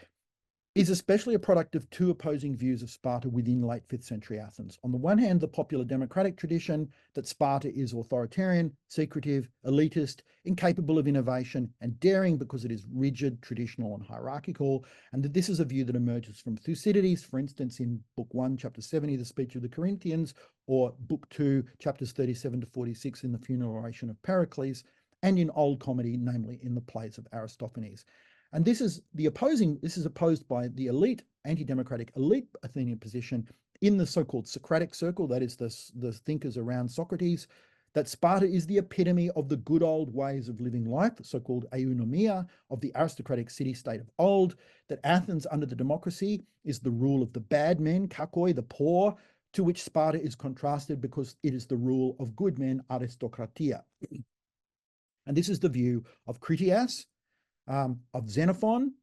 is especially a product of 2 opposing views of Sparta within late 5th century Athens. On the one hand, the popular democratic tradition that Sparta is authoritarian, secretive, elitist, incapable of innovation, and daring because it is rigid, traditional, and hierarchical, and that this is a view that emerges from Thucydides, for instance, in Book 1, Chapter 70, the Speech of the Corinthians, or Book 2, Chapters 37 to 46 in the Funeral Oration of Pericles, and in Old Comedy, namely in the plays of Aristophanes. And this is opposed by the elite, anti-democratic elite Athenian position in the so-called Socratic circle, that is the thinkers around Socrates, that Sparta is the epitome of the good old ways of living life, the so-called eunomia of the aristocratic city-state of old, that Athens under the democracy is the rule of the bad men, kakoi, the poor, to which Sparta is contrasted because it is the rule of good men, aristokratia. And this is the view of Critias, of Xenophon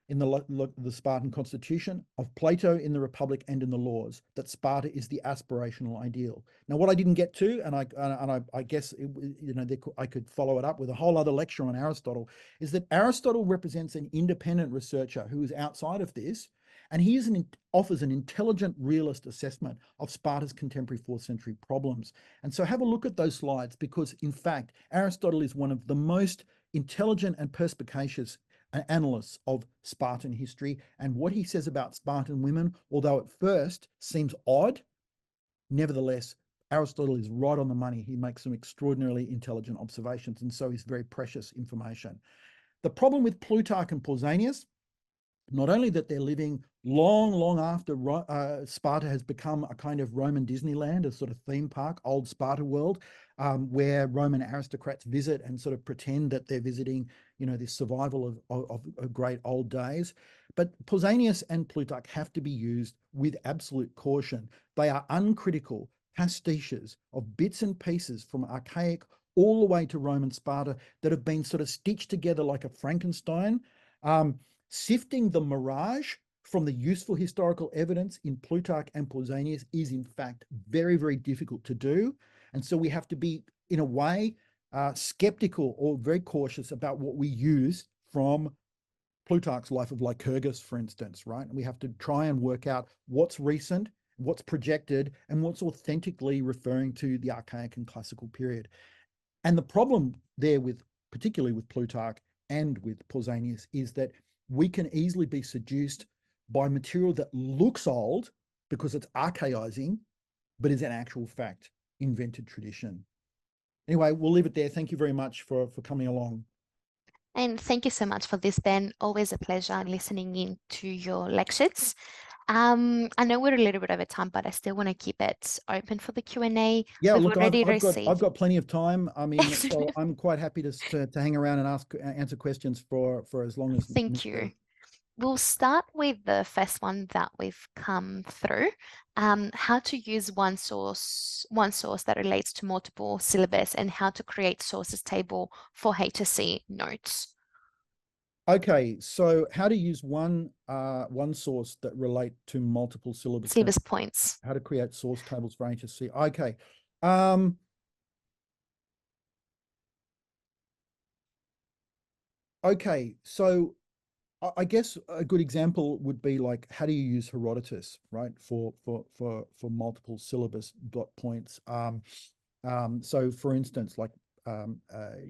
in the Spartan constitution, of Plato in the Republic and in the Laws, that Sparta is the aspirational ideal. Now, what I didn't get to, and I guess I could follow it up with a whole other lecture on Aristotle, is that Aristotle represents an independent researcher who is outside of this, and he offers an intelligent realist assessment of Sparta's contemporary 4th century problems. And so have a look at those slides, because in fact, Aristotle is one of the most intelligent and perspicacious analysts of Spartan history, and what he says about Spartan women, although at first seems odd, nevertheless, Aristotle is right on the money. He makes some extraordinarily intelligent observations, and so is very precious information. The problem with Plutarch and Pausanias, not only that they're living long after Sparta has become a kind of Roman Disneyland, a sort of theme park, old Sparta world, where Roman aristocrats visit and sort of pretend that they're visiting, this survival of great old days. But Pausanias and Plutarch have to be used with absolute caution. They are uncritical pastiches of bits and pieces from archaic all the way to Roman Sparta that have been sort of stitched together like a Frankenstein. Sifting the Mirage from the useful historical evidence in Plutarch and Pausanias is in fact very, very difficult to do. And so we have to be, in a way, skeptical or very cautious about what we use from Plutarch's Life of Lycurgus, for instance, right? And we have to try and work out what's recent, what's projected, and what's authentically referring to the archaic and classical period. And the problem there with, particularly with Plutarch and with Pausanias, is that we can easily be seduced by material that looks old because it's archaizing, but is in actual fact invented tradition. Anyway, we'll leave it there. Thank you very much for coming along. And thank you so much for this, Ben. Always a pleasure listening in to your lectures. I know we're a little bit over time, but I still want to keep it open for the Q&A. Yeah, We've look, already I've received. got plenty of time. I mean, so Excellent. I'm quite happy to hang around and answer questions for as long as Thank you. necessary. We'll start with the first one that we've come through. How to use one source that relates to multiple syllabus, and how to create sources table for HSC notes. Okay, so how to use one source that relate to multiple syllabus Points. how to create source tables for HSC. Okay. Okay, so I guess a good example would be like, how do you use Herodotus, right, for multiple syllabus dot points? So for instance, like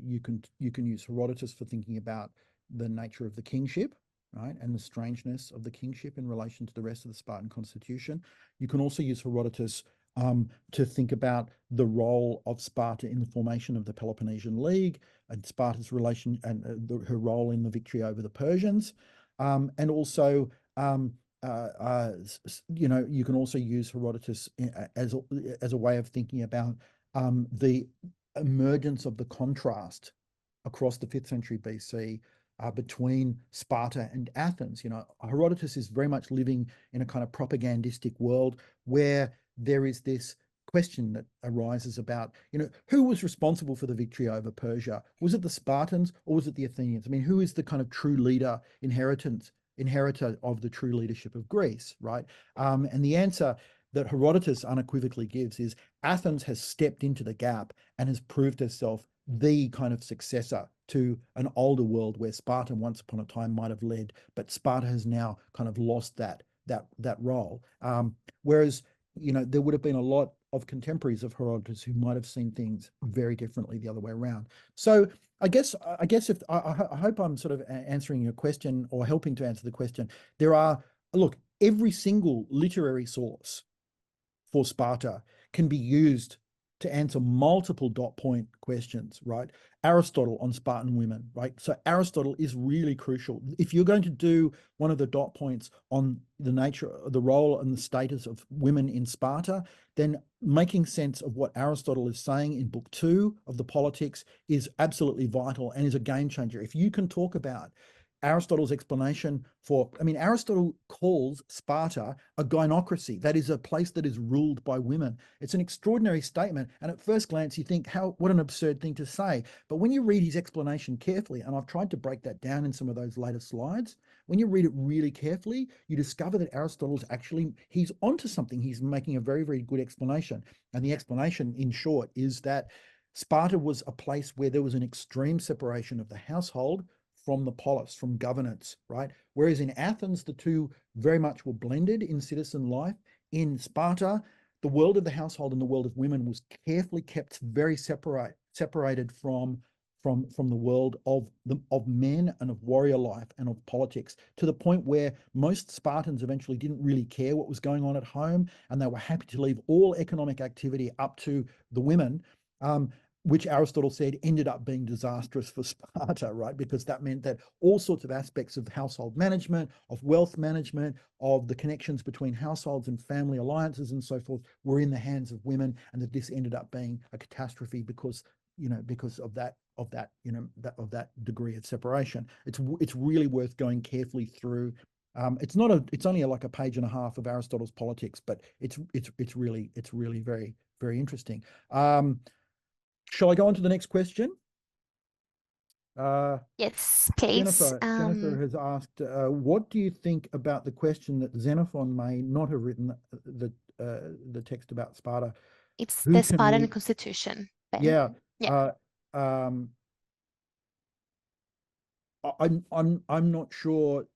you can use Herodotus for thinking about the nature of the kingship, right, and the strangeness of the kingship in relation to the rest of the Spartan constitution. You can also use Herodotus to think about the role of Sparta in the formation of the Peloponnesian League and Sparta's relation and her role in the victory over the Persians. And also, you know, you can also use Herodotus as a way of thinking about the emergence of the contrast across the 5th century BC between Sparta and Athens. You know, Herodotus is very much living in a kind of propagandistic world where there is this question that arises about, you know, who was responsible for the victory over Persia? Was it the Spartans or was it the Athenians? I mean, who is the kind of true leader, inheritor of the true leadership of Greece, right? And the answer that Herodotus unequivocally gives is Athens has stepped into the gap and has proved herself the kind of successor to an older world where Sparta once upon a time might have led, but Sparta has now kind of lost that role. Whereas, you know, there would have been a lot of contemporaries of Herodotus who might have seen things very differently the other way around. So I guess if I hope I'm sort of answering your question or helping to answer the question. There are, look, every single literary source for Sparta can be used to answer multiple dot point questions, right? Aristotle on Spartan women, right? So Aristotle is really crucial. If you're going to do one of the dot points on the nature, the role and the status of women in Sparta, then making sense of what Aristotle is saying in book 2 of the Politics is absolutely vital and is a game changer. If you can talk about Aristotle's explanation for, I mean, Aristotle calls Sparta a gynocracy. That is a place that is ruled by women. It's an extraordinary statement. And at first glance, you think, what an absurd thing to say. But when you read his explanation carefully, and I've tried to break that down in some of those later slides, when you read it really carefully, you discover that Aristotle's actually, he's onto something. He's making a very, very good explanation. And the explanation, in short, is that Sparta was a place where there was an extreme separation of the household from the polis, from governance, right? Whereas in Athens, the two very much were blended in citizen life. In Sparta, the world of the household and the world of women was carefully kept very separated from the world of men and of warrior life and of politics, to the point where most Spartans eventually didn't really care what was going on at home, and they were happy to leave all economic activity up to the women. Which Aristotle said ended up being disastrous for Sparta, right? Because that meant that all sorts of aspects of household management, of wealth management, of the connections between households and family alliances and so forth were in the hands of women, and that this ended up being a catastrophe because, you know, because of that degree of separation. It's really worth going carefully through. It's only like a page and a half of Aristotle's Politics, but it's really very, very interesting. Shall I go on to the next question? Yes, please. Jennifer has asked, what do you think about the question that Xenophon may not have written the text about Sparta? It's Who the can Spartan read? Constitution, Ben. Yeah. Yeah. Um, I'm not sure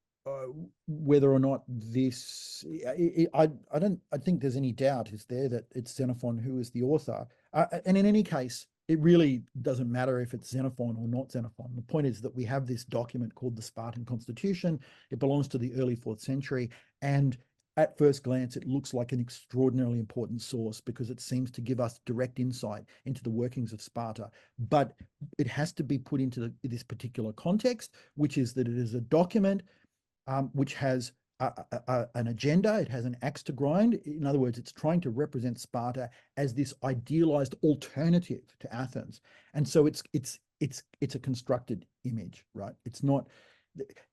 whether or not this. I don't. I think there's any doubt, is there, that it's Xenophon who is the author. And in any case, it really doesn't matter if it's Xenophon or not Xenophon. The point is that we have this document called the Spartan Constitution. It belongs to the early 4th century, and at first glance, it looks like an extraordinarily important source because it seems to give us direct insight into the workings of Sparta. But it has to be put into this particular context, which is that it is a document which has an agenda. It has an axe to grind. In other words, it's trying to represent Sparta as this idealized alternative to Athens, and so it's a constructed image, right? It's not.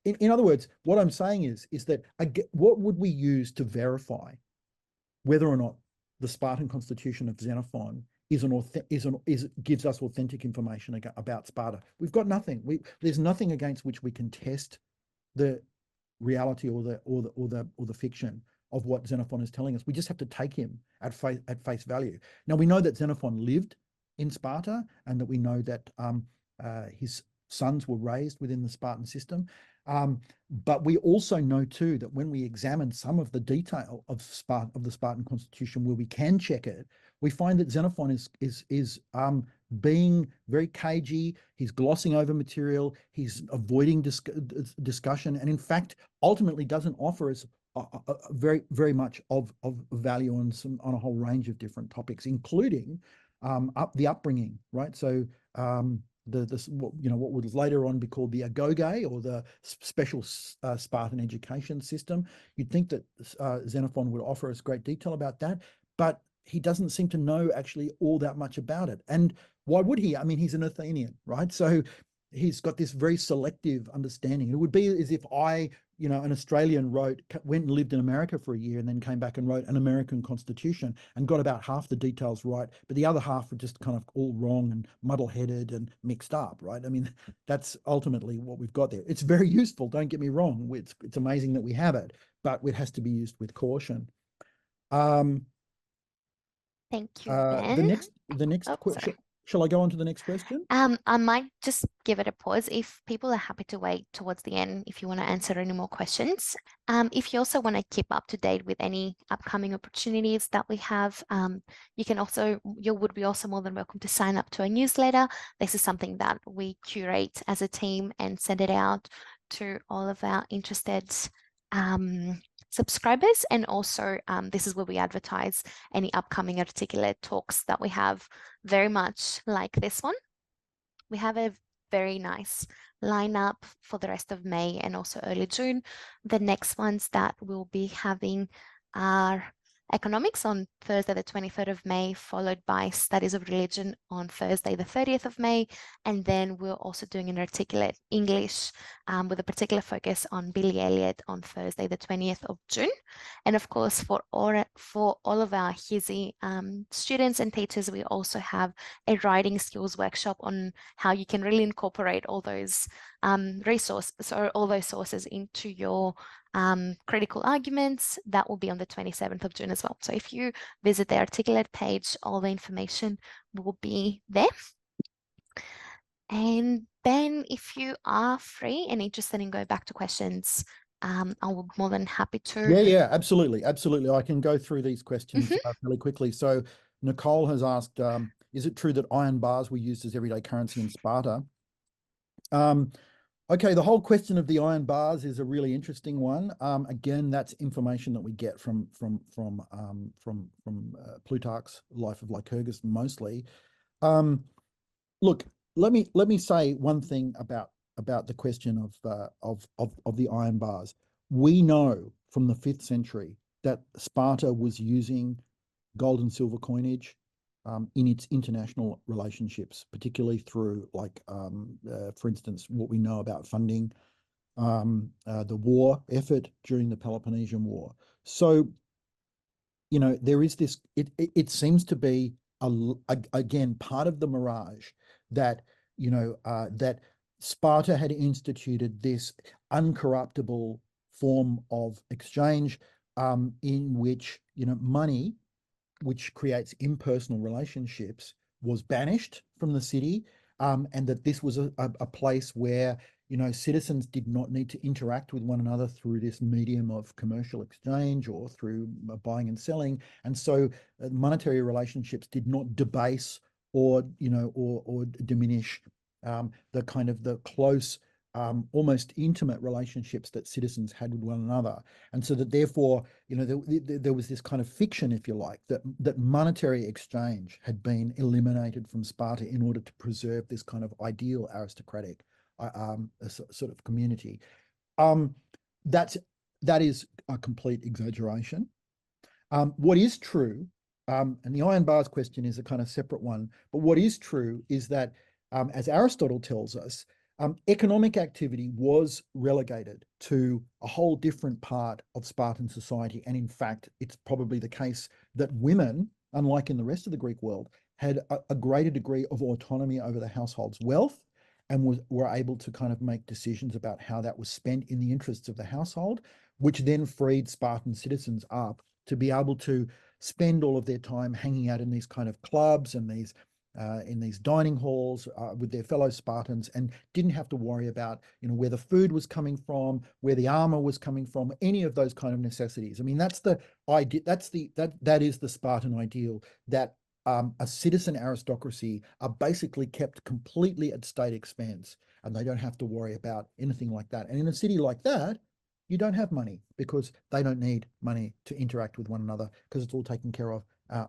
In other words, what I'm saying is that what would we use to verify whether or not the Spartan constitution of Xenophon gives us authentic information about Sparta? We've got nothing. There's nothing against which we can test the reality or the fiction of what Xenophon is telling us. We just have to take him at face value. Now, we know that Xenophon lived in Sparta, and that we know that his sons were raised within the Spartan system. But we also know too that when we examine some of the detail of the Spartan constitution, where we can check it, we find that Xenophon is being very cagey. He's glossing over material. He's avoiding discussion, and in fact, ultimately doesn't offer us very, very much of value on a whole range of different topics, including the upbringing, right? So what would later on be called the agoge, or the special Spartan education system. You'd think that Xenophon would offer us great detail about that, but he doesn't seem to know actually all that much about it. And why would he? I mean, he's an Athenian, right? So he's got this very selective understanding. It would be as if an Australian went and lived in America for a year and then came back and wrote an American constitution and got about half the details right, but the other half were just kind of all wrong and muddle-headed and mixed up, right? I mean, that's ultimately what we've got there. It's very useful, don't get me wrong. It's amazing that we have it, but it has to be used with caution. Thank you, Ben. The next Oh, question. sorry. Shall I go on to the next question? I might just give it a pause if people are happy to wait towards the end if you want to answer any more questions. If you also want to keep up to date with any upcoming opportunities that we have, you would be also more than welcome to sign up to a newsletter. This is something that we curate as a team and send it out to all of our interested subscribers. And also this is where we advertise any upcoming articulate talks that we have, very much like this one. We have a very nice lineup for the rest of May and also early June. The next ones that we'll be having are economics on Thursday, the 23rd of May, followed by studies of religion on Thursday, the 30th of May. And then we're also doing an articulate English with a particular focus on Billy Elliot on Thursday, the 20th of June. And of course, for all of our HISI students and teachers, we also have a writing skills workshop on how you can really incorporate all those resources or all those sources into your critical arguments. That will be on the 27th of June as well. So if you visit the Articulate page, all the information will be there. And Ben, if you are free and interested in going back to questions, I will be more than happy to. Yeah, absolutely. I can go through these questions really quickly. So Nicole has asked, is it true that iron bars were used as everyday currency in Sparta? Okay, the whole question of the iron bars is a really interesting one. Again, that's information that we get from Plutarch's Life of Lycurgus mostly. Look, let me say one thing about the question of the iron bars. We know from the 5th century that Sparta was using gold and silver coinage in its international relationships, particularly through, like, for instance, what we know about funding the war effort during the Peloponnesian War. So, there is this, it seems to be, again, part of the mirage that, that Sparta had instituted this uncorruptible form of exchange in which, money, which creates impersonal relationships, was banished from the city, and that this was a place where citizens did not need to interact with one another through this medium of commercial exchange or through buying and selling, and so monetary relationships did not debase or diminish the kind of the close, almost intimate relationships that citizens had with one another. And so that therefore, there was this kind of fiction, if you like, that monetary exchange had been eliminated from Sparta in order to preserve this kind of ideal aristocratic sort of community. That is a complete exaggeration. What is true, and the iron bars question is a kind of separate one, but what is true is that, as Aristotle tells us, economic activity was relegated to a whole different part of Spartan society. And in fact, it's probably the case that women, unlike in the rest of the Greek world, had a greater degree of autonomy over the household's wealth and were able to kind of make decisions about how that was spent in the interests of the household, which then freed Spartan citizens up to be able to spend all of their time hanging out in these kind of clubs and in these dining halls with their fellow Spartans, and didn't have to worry about where the food was coming from, where the armor was coming from, any of those kind of necessities. I mean, that's the idea. That is the Spartan ideal, that a citizen aristocracy are basically kept completely at state expense, and they don't have to worry about anything like that. And in a city like that, you don't have money because they don't need money to interact with one another, because it's all taken care of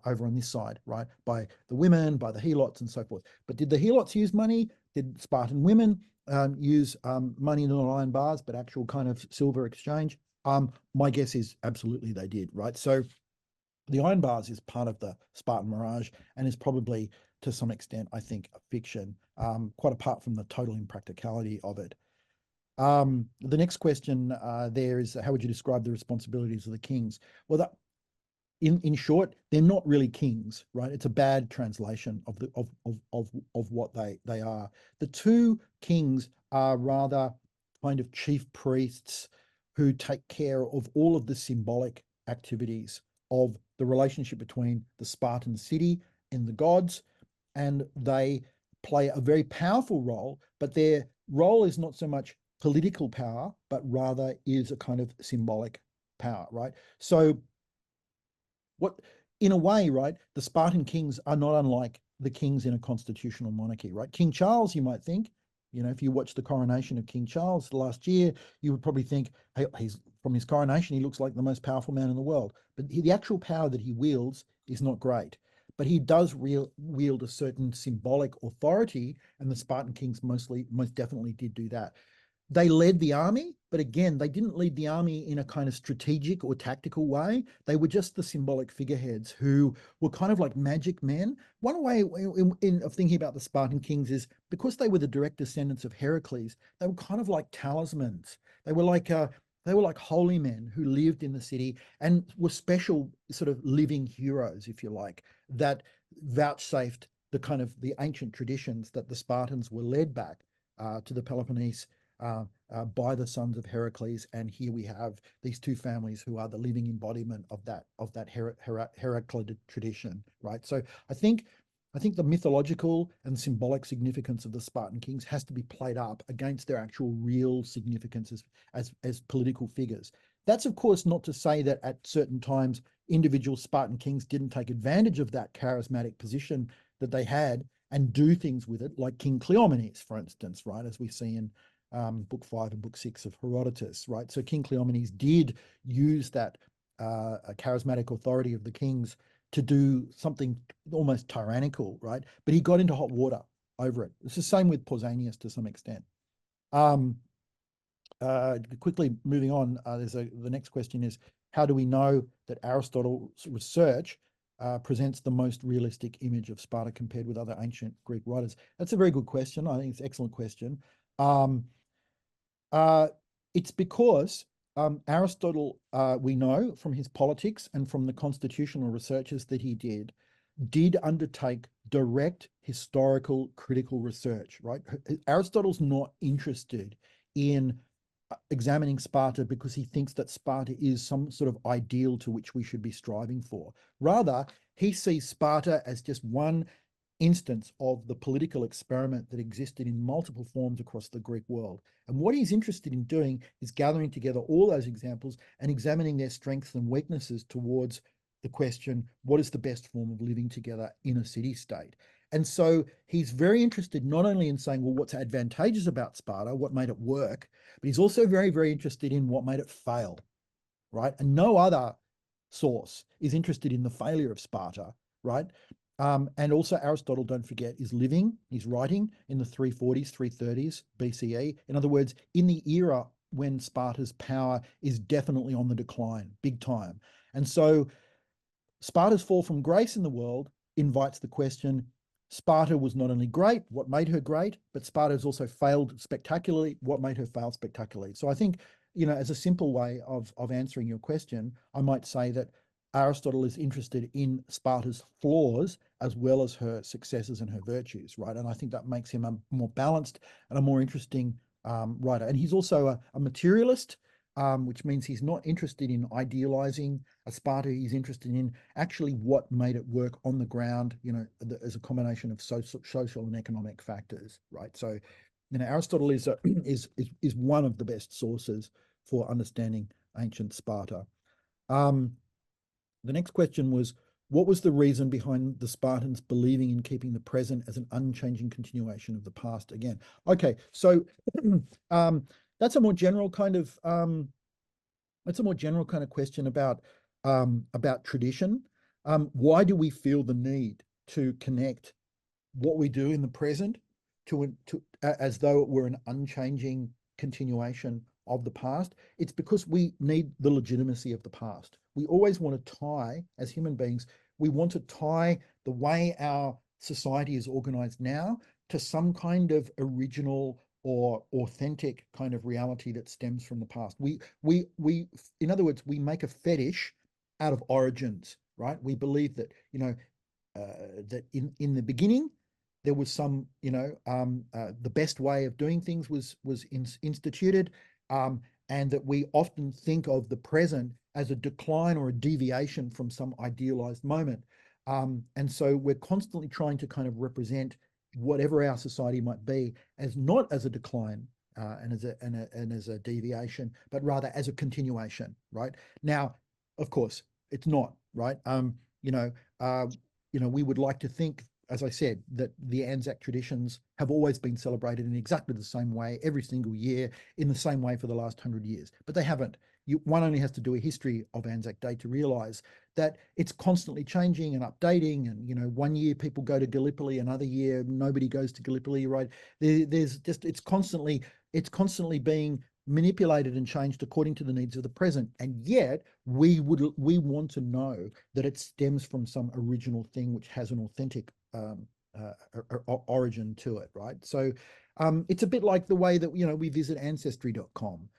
over on this side, right? By the women, by the helots and so forth. But did the helots use money? Did Spartan women use money, not iron bars, but actual kind of silver exchange? My guess is absolutely they did, right? So the iron bars is part of the Spartan Mirage and is probably, to some extent, I think, a fiction, quite apart from the total impracticality of it. The next question there is, how would you describe the responsibilities of the kings? Well, in short, they're not really kings, right? It's a bad translation of what they are. The two kings are rather kind of chief priests who take care of all of the symbolic activities of the relationship between the Spartan city and the gods, and they play a very powerful role, but their role is not so much political power, but rather is a kind of symbolic power, right? So in a way, right, the Spartan kings are not unlike the kings in a constitutional monarchy, right? King Charles, you might think, if you watch the coronation of King Charles last year, you would probably think, hey, from his coronation, he looks like the most powerful man in the world. But the actual power that he wields is not great. But he does wield a certain symbolic authority, and the Spartan kings most definitely did do that. They led the army, but again, they didn't lead the army in a kind of strategic or tactical way. They were just the symbolic figureheads who were kind of like magic men. One way of thinking about the Spartan kings is because they were the direct descendants of Heracles, they were kind of like talismans. They were like holy men who lived in the city and were special sort of living heroes, if you like, that vouchsafed the ancient traditions that the Spartans were led back to the Peloponnese by the sons of Heracles. And here we have these two families who are the living embodiment of that Heraclid tradition, right? So I think the mythological and symbolic significance of the Spartan kings has to be played up against their actual real significance as political figures. That's, of course, not to say that at certain times individual Spartan kings didn't take advantage of that charismatic position that they had and do things with it, like King Cleomenes, for instance, right, as we see in book 5 and book 6 of Herodotus, right? So King Cleomenes did use that charismatic authority of the kings to do something almost tyrannical, right? But he got into hot water over it. It's the same with Pausanias to some extent. Quickly moving on, the next question is, how do we know that Aristotle's research presents the most realistic image of Sparta compared with other ancient Greek writers? That's a very good question. I think it's an excellent question. It's because Aristotle, we know from his politics and from the constitutional researches that he did, did undertake direct historical critical research, right? Aristotle's not interested in examining Sparta because he thinks that Sparta is some sort of ideal to which we should be striving for. Rather, he sees Sparta as just one instance of the political experiment that existed in multiple forms across the Greek world. And what he's interested in doing is gathering together all those examples and examining their strengths and weaknesses towards the question, what is the best form of living together in a city-state? And so he's very interested not only in saying, well, what's advantageous about Sparta, what made it work, but he's also very, very interested in what made it fail, right? And no other source is interested in the failure of Sparta, right? And also Aristotle, don't forget, is living, he's writing in the 340s, 330s BCE. In other words, in the era when Sparta's power is definitely on the decline, big time. And so Sparta's fall from grace in the world invites the question, Sparta was not only great, what made her great, but Sparta has also failed spectacularly, what made her fail spectacularly. So I think, as a simple way of answering your question, I might say that Aristotle is interested in Sparta's flaws as well as her successes and her virtues, right? And I think that makes him a more balanced and a more interesting writer. And he's also a materialist, which means he's not interested in idealizing a Sparta. He's interested in actually what made it work on the ground, as a combination of social and economic factors, right? So, Aristotle is is one of the best sources for understanding ancient Sparta. The next question was, what was the reason behind the Spartans believing in keeping the present as an unchanging continuation of the past again? Okay, so that's a more general kind of question about tradition. Why do we feel the need to connect what we do in the present to as though it were an unchanging continuation of the past? It's because we need the legitimacy of the past. We always want to tie, as human beings, we want to tie the way our society is organized now to some kind of original or authentic kind of reality that stems from the past. We, in other words, we make a fetish out of origins, right? We believe that, that in the beginning, there was some, the best way of doing things was instituted, and that we often think of the present as a decline or a deviation from some idealized moment. And so we're constantly trying to kind of represent whatever our society might be as not as a decline and as a deviation, but rather as a continuation, right? Now, of course, it's not, right? We would like to think, as I said, that the Anzac traditions have always been celebrated in exactly the same way every single year in the same way for the last 100 years, but they haven't. One only has to do a history of Anzac Day to realize that it's constantly changing and updating. And, one year people go to Gallipoli, another year nobody goes to Gallipoli, right? It's constantly being manipulated and changed according to the needs of the present. And yet we want to know that it stems from some original thing which has an authentic origin to it, right? So it's a bit like the way that, we visit ancestry.com.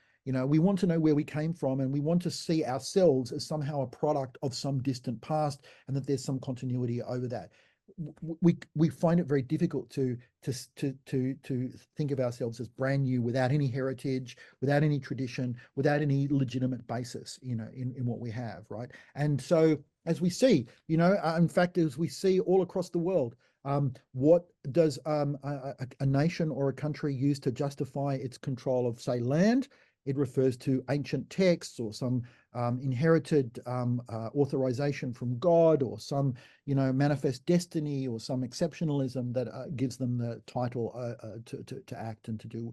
We want to know where we came from, and we want to see ourselves as somehow a product of some distant past, and that there's some continuity over that. We find it very difficult to think of ourselves as brand new without any heritage, without any tradition, without any legitimate basis, in what we have, right? And so, as we see, in fact, as we see all across the world, what does a nation or a country use to justify its control of, say, land? It refers to ancient texts or some inherited authorization from God, or some, manifest destiny, or some exceptionalism that gives them the title to act and to do,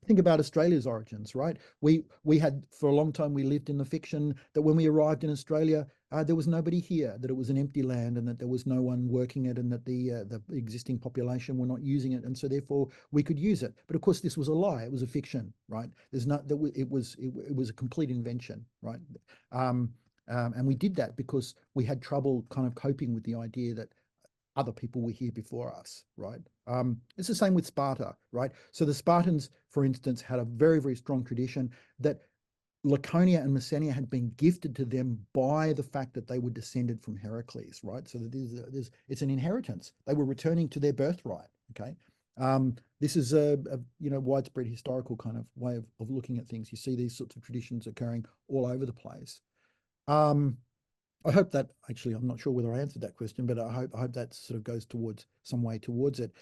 think about Australia's origins, right? We had, for a long time, we lived in the fiction that when we arrived in Australia, there was nobody here, that it was an empty land, and that there was no one working it, and that the existing population were not using it, and so therefore we could use it. But of course, this was a lie. It was a fiction, right? It was a complete invention, right? And we did that because we had trouble kind of coping with the idea that other people were here before us, right? It's the same with Sparta, right? So the Spartans, for instance, had a very, very strong tradition that Laconia and Messenia had been gifted to them by the fact that they were descended from Heracles, right? So that it's an inheritance. They were returning to their birthright, okay? This is a widespread historical kind of way of looking at things. You see these sorts of traditions occurring all over the place. I hope that, actually, I'm not sure whether I answered that question, but I hope that sort of goes towards some way towards it.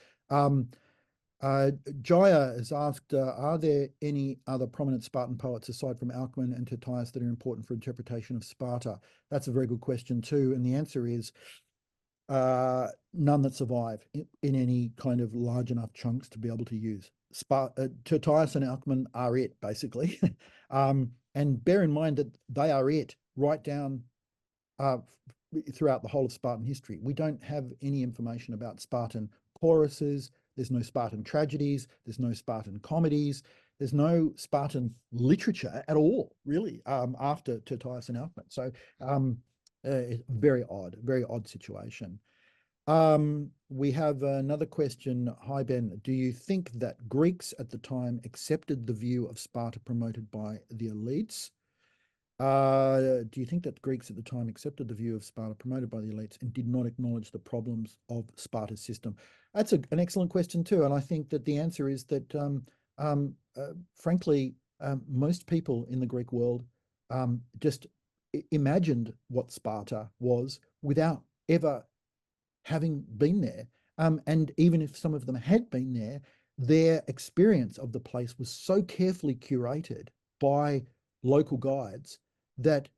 Jaya has asked, are there any other prominent Spartan poets aside from Alcman and Tyrtaeus that are important for interpretation of Sparta? That's a very good question too. And the answer is none that survive in any kind of large enough chunks to be able to use. Tyrtaeus and Alcman are it, basically. And bear in mind that they are it right down throughout the whole of Spartan history. We don't have any information about Spartan choruses. There's no Spartan tragedies. There's no Spartan comedies. There's no Spartan literature at all, really, after Tyrtaeus and Alcman. So very odd situation. We have another question. Hi, Ben. Do you think that Greeks at the time accepted the view of Sparta promoted by the elites? Do you think that Greeks at the time accepted the view of Sparta promoted by the elites and did not acknowledge the problems of Sparta's system? That's an excellent question too. And I think that the answer is that, frankly, most people in the Greek world just imagined what Sparta was without ever having been there. And even if some of them had been there, their experience of the place was so carefully curated by local guides that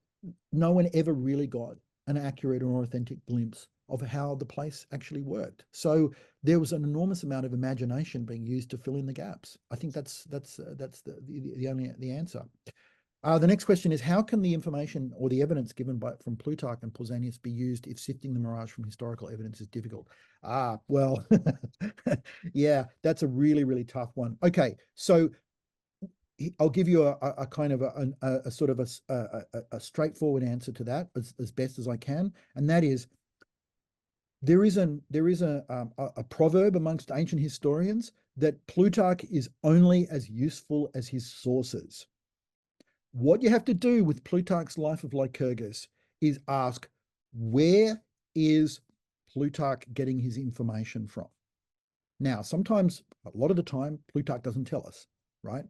no one ever really got an accurate or authentic glimpse of how the place actually worked. So there was an enormous amount of imagination being used to fill in the gaps. I think that's the answer. The next question is, how can the information or the evidence given from Plutarch and Pausanias be used if sifting the mirage from historical evidence is difficult? Well, yeah, that's a really, really tough one. Okay, so I'll give you a kind of a sort of a straightforward answer to that as best as I can, and that is there is a proverb amongst ancient historians that Plutarch is only as useful as his sources. What you have to do with Plutarch's Life of Lycurgus is ask, where is Plutarch getting his information from? Now, sometimes, a lot of the time, Plutarch doesn't tell us, right?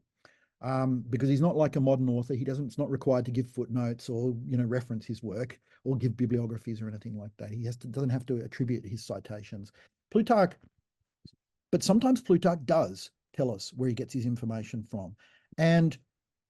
Because he's not like a modern author. It's not required to give footnotes or, reference his work or give bibliographies or anything like that. He doesn't have to attribute his citations. But sometimes Plutarch does tell us where he gets his information from. And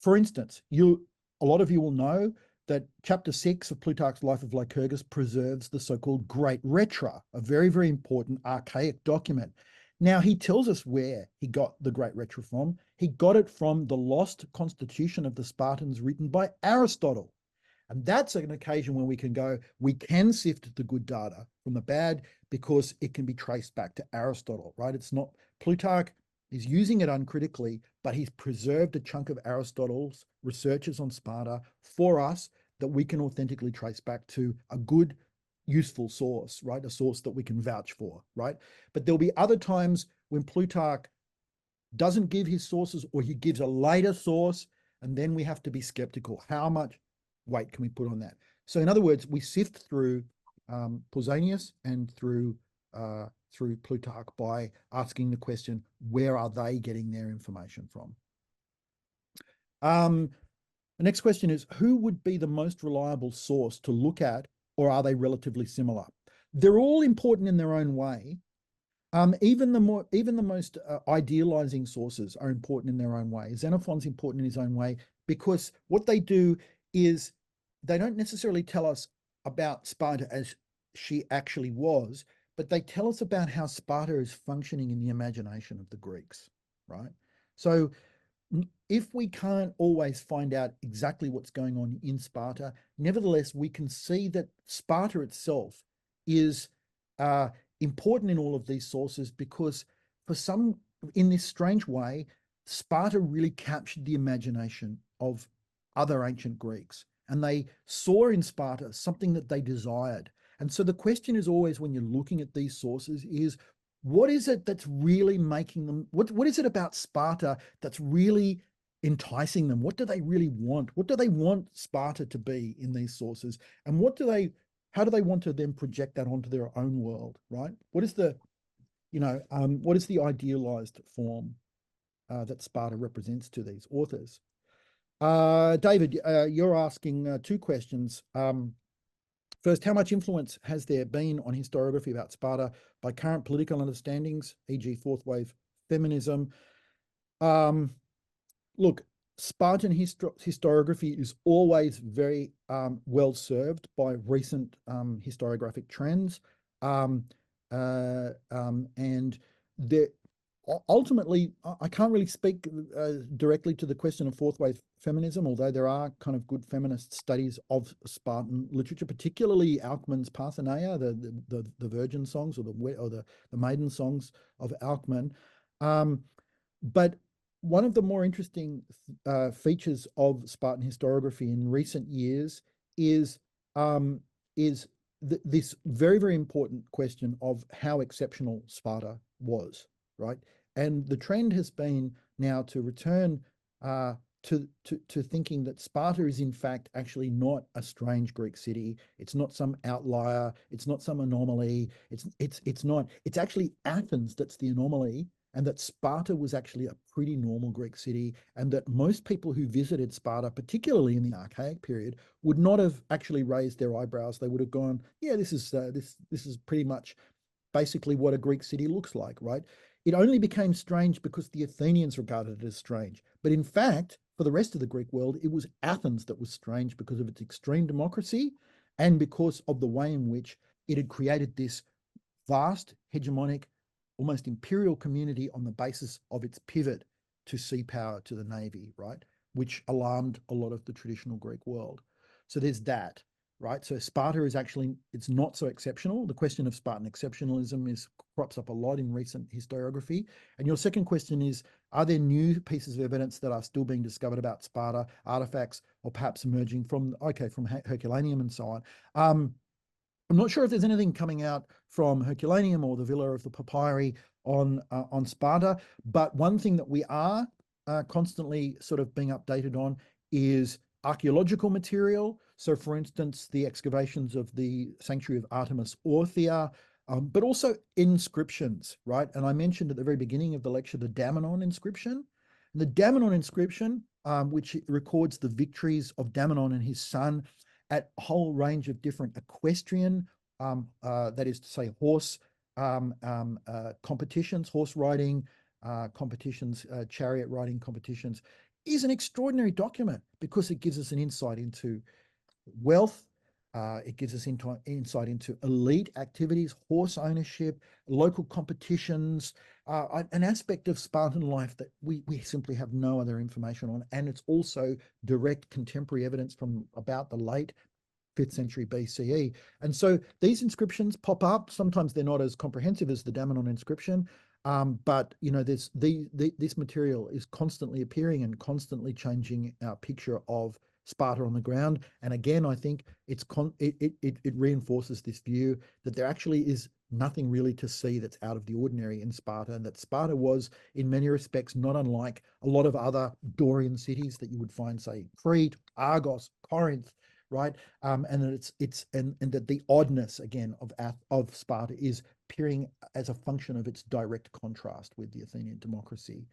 for instance, a lot of you will know that chapter 6 of Plutarch's Life of Lycurgus preserves the so-called Great Retra, a very, very important archaic document. Now, he tells us where he got the Great Retra from. He got it from the lost constitution of the Spartans written by Aristotle. And that's an occasion when we can sift the good data from the bad because it can be traced back to Aristotle, right? It's not, Plutarch is using it uncritically, but he's preserved a chunk of Aristotle's researches on Sparta for us that we can authentically trace back to a good, useful source, right? A source that we can vouch for, right? But there'll be other times when Plutarch doesn't give his sources or he gives a later source, and then we have to be skeptical. How much weight can we put on that? So in other words, we sift through Pausanias and through Plutarch by asking the question, where are they getting their information from? The next question is, who would be the most reliable source to look at, or are they relatively similar? They're all important in their own way. Even the most idealizing sources are important in their own way. Xenophon's important in his own way because what they do is they don't necessarily tell us about Sparta as she actually was, but they tell us about how Sparta is functioning in the imagination of the Greeks, right? So if we can't always find out exactly what's going on in Sparta, nevertheless, we can see that Sparta itself is important in all of these sources because in this strange way, Sparta really captured the imagination of other ancient Greeks, and they saw in Sparta something that they desired. And so the question is always, when you're looking at these sources, is what is it that's really making them, what is it about Sparta that's really enticing them? What do they really want? What do they want Sparta to be in these sources? And how do they want to then project that onto their own world, right? What is the, what is the idealized form that Sparta represents to these authors? David, you're asking two questions. First, how much influence has there been on historiography about Sparta by current political understandings, e.g. fourth wave feminism? Look, Spartan historiography is always very well served by recent historiographic trends. And there, ultimately, I can't really speak directly to the question of fourth wave feminism, although there are kind of good feminist studies of Spartan literature, particularly Alcman's Pausanias, the virgin songs or the maiden songs of Alcman. But one of the more interesting features of Spartan historiography in recent years is this very, very important question of how exceptional Sparta was, right? And the trend has been now to return to thinking that Sparta is in fact actually not a strange Greek city. It's not some outlier. It's not some anomaly. It's actually Athens that's the anomaly, and that Sparta was actually a pretty normal Greek city, and that most people who visited Sparta, particularly in the Archaic period, would not have actually raised their eyebrows. They would have gone, yeah, this is pretty much basically what a Greek city looks like, right? It only became strange because the Athenians regarded it as strange. But in fact, for the rest of the Greek world, it was Athens that was strange because of its extreme democracy and because of the way in which it had created this vast, hegemonic, almost imperial community on the basis of its pivot to sea power, to the navy, right? Which alarmed a lot of the traditional Greek world. So there's that, right? So Sparta is actually, it's not so exceptional. The question of Spartan exceptionalism crops up a lot in recent historiography. And your second question is, are there new pieces of evidence that are still being discovered about Sparta, artifacts, or perhaps emerging from Herculaneum and so on? I'm not sure if there's anything coming out from Herculaneum or the Villa of the Papyri on Sparta, but one thing that we are constantly sort of being updated on is archaeological material. So, for instance, the excavations of the sanctuary of Artemis Orthia, but also inscriptions, right? And I mentioned at the very beginning of the lecture the Damanon inscription. And the Damanon inscription, which records the victories of Damanon and his son at a whole range of different equestrian, that is to say horse competitions, horse riding competitions, chariot riding competitions, is an extraordinary document because it gives us an insight into wealth. It gives us insight into elite activities, horse ownership, local competitions, an aspect of Spartan life that we simply have no other information on. And it's also direct contemporary evidence from about the late 5th century BCE. And so these inscriptions pop up. Sometimes they're not as comprehensive as the Damanon inscription, but this material is constantly appearing and constantly changing our picture of Sparta on the ground. And again, I think it reinforces this view that there actually is nothing really to see that's out of the ordinary in Sparta, and that Sparta was in many respects not unlike a lot of other Dorian cities that you would find, say, Crete, Argos, Corinth, right? And that that the oddness again of Sparta is appearing as a function of its direct contrast with the Athenian democracy.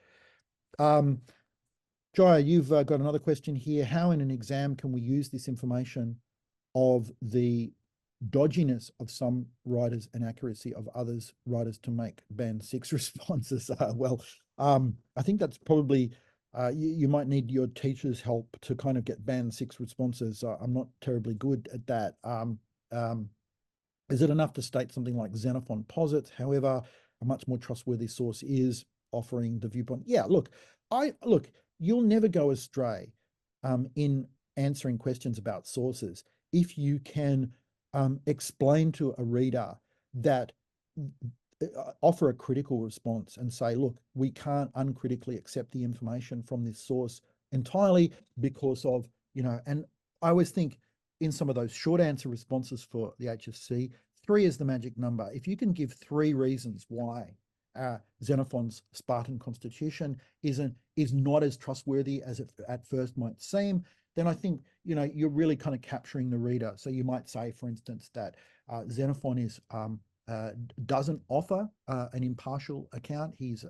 Jaya, you've got another question here. How in an exam can we use this information of the dodginess of some writers and accuracy of others writers to make band 6 responses? I think that's probably, you might need your teacher's help to kind of get band 6 responses. I'm not terribly good at that. Is it enough to state something like Xenophon posits? However, a much more trustworthy source is offering the viewpoint. Yeah, look, you'll never go astray in answering questions about sources if you can explain to a reader that, offer a critical response and say, look, we can't uncritically accept the information from this source entirely because of, and I always think in some of those short answer responses for the HSC, 3 is the magic number. If you can give 3 reasons why Xenophon's Spartan constitution is an is not as trustworthy as it at first might seem, then I think, you know, you're really kind of capturing the reader. So you might say, for instance, that Xenophon doesn't offer an impartial account. He's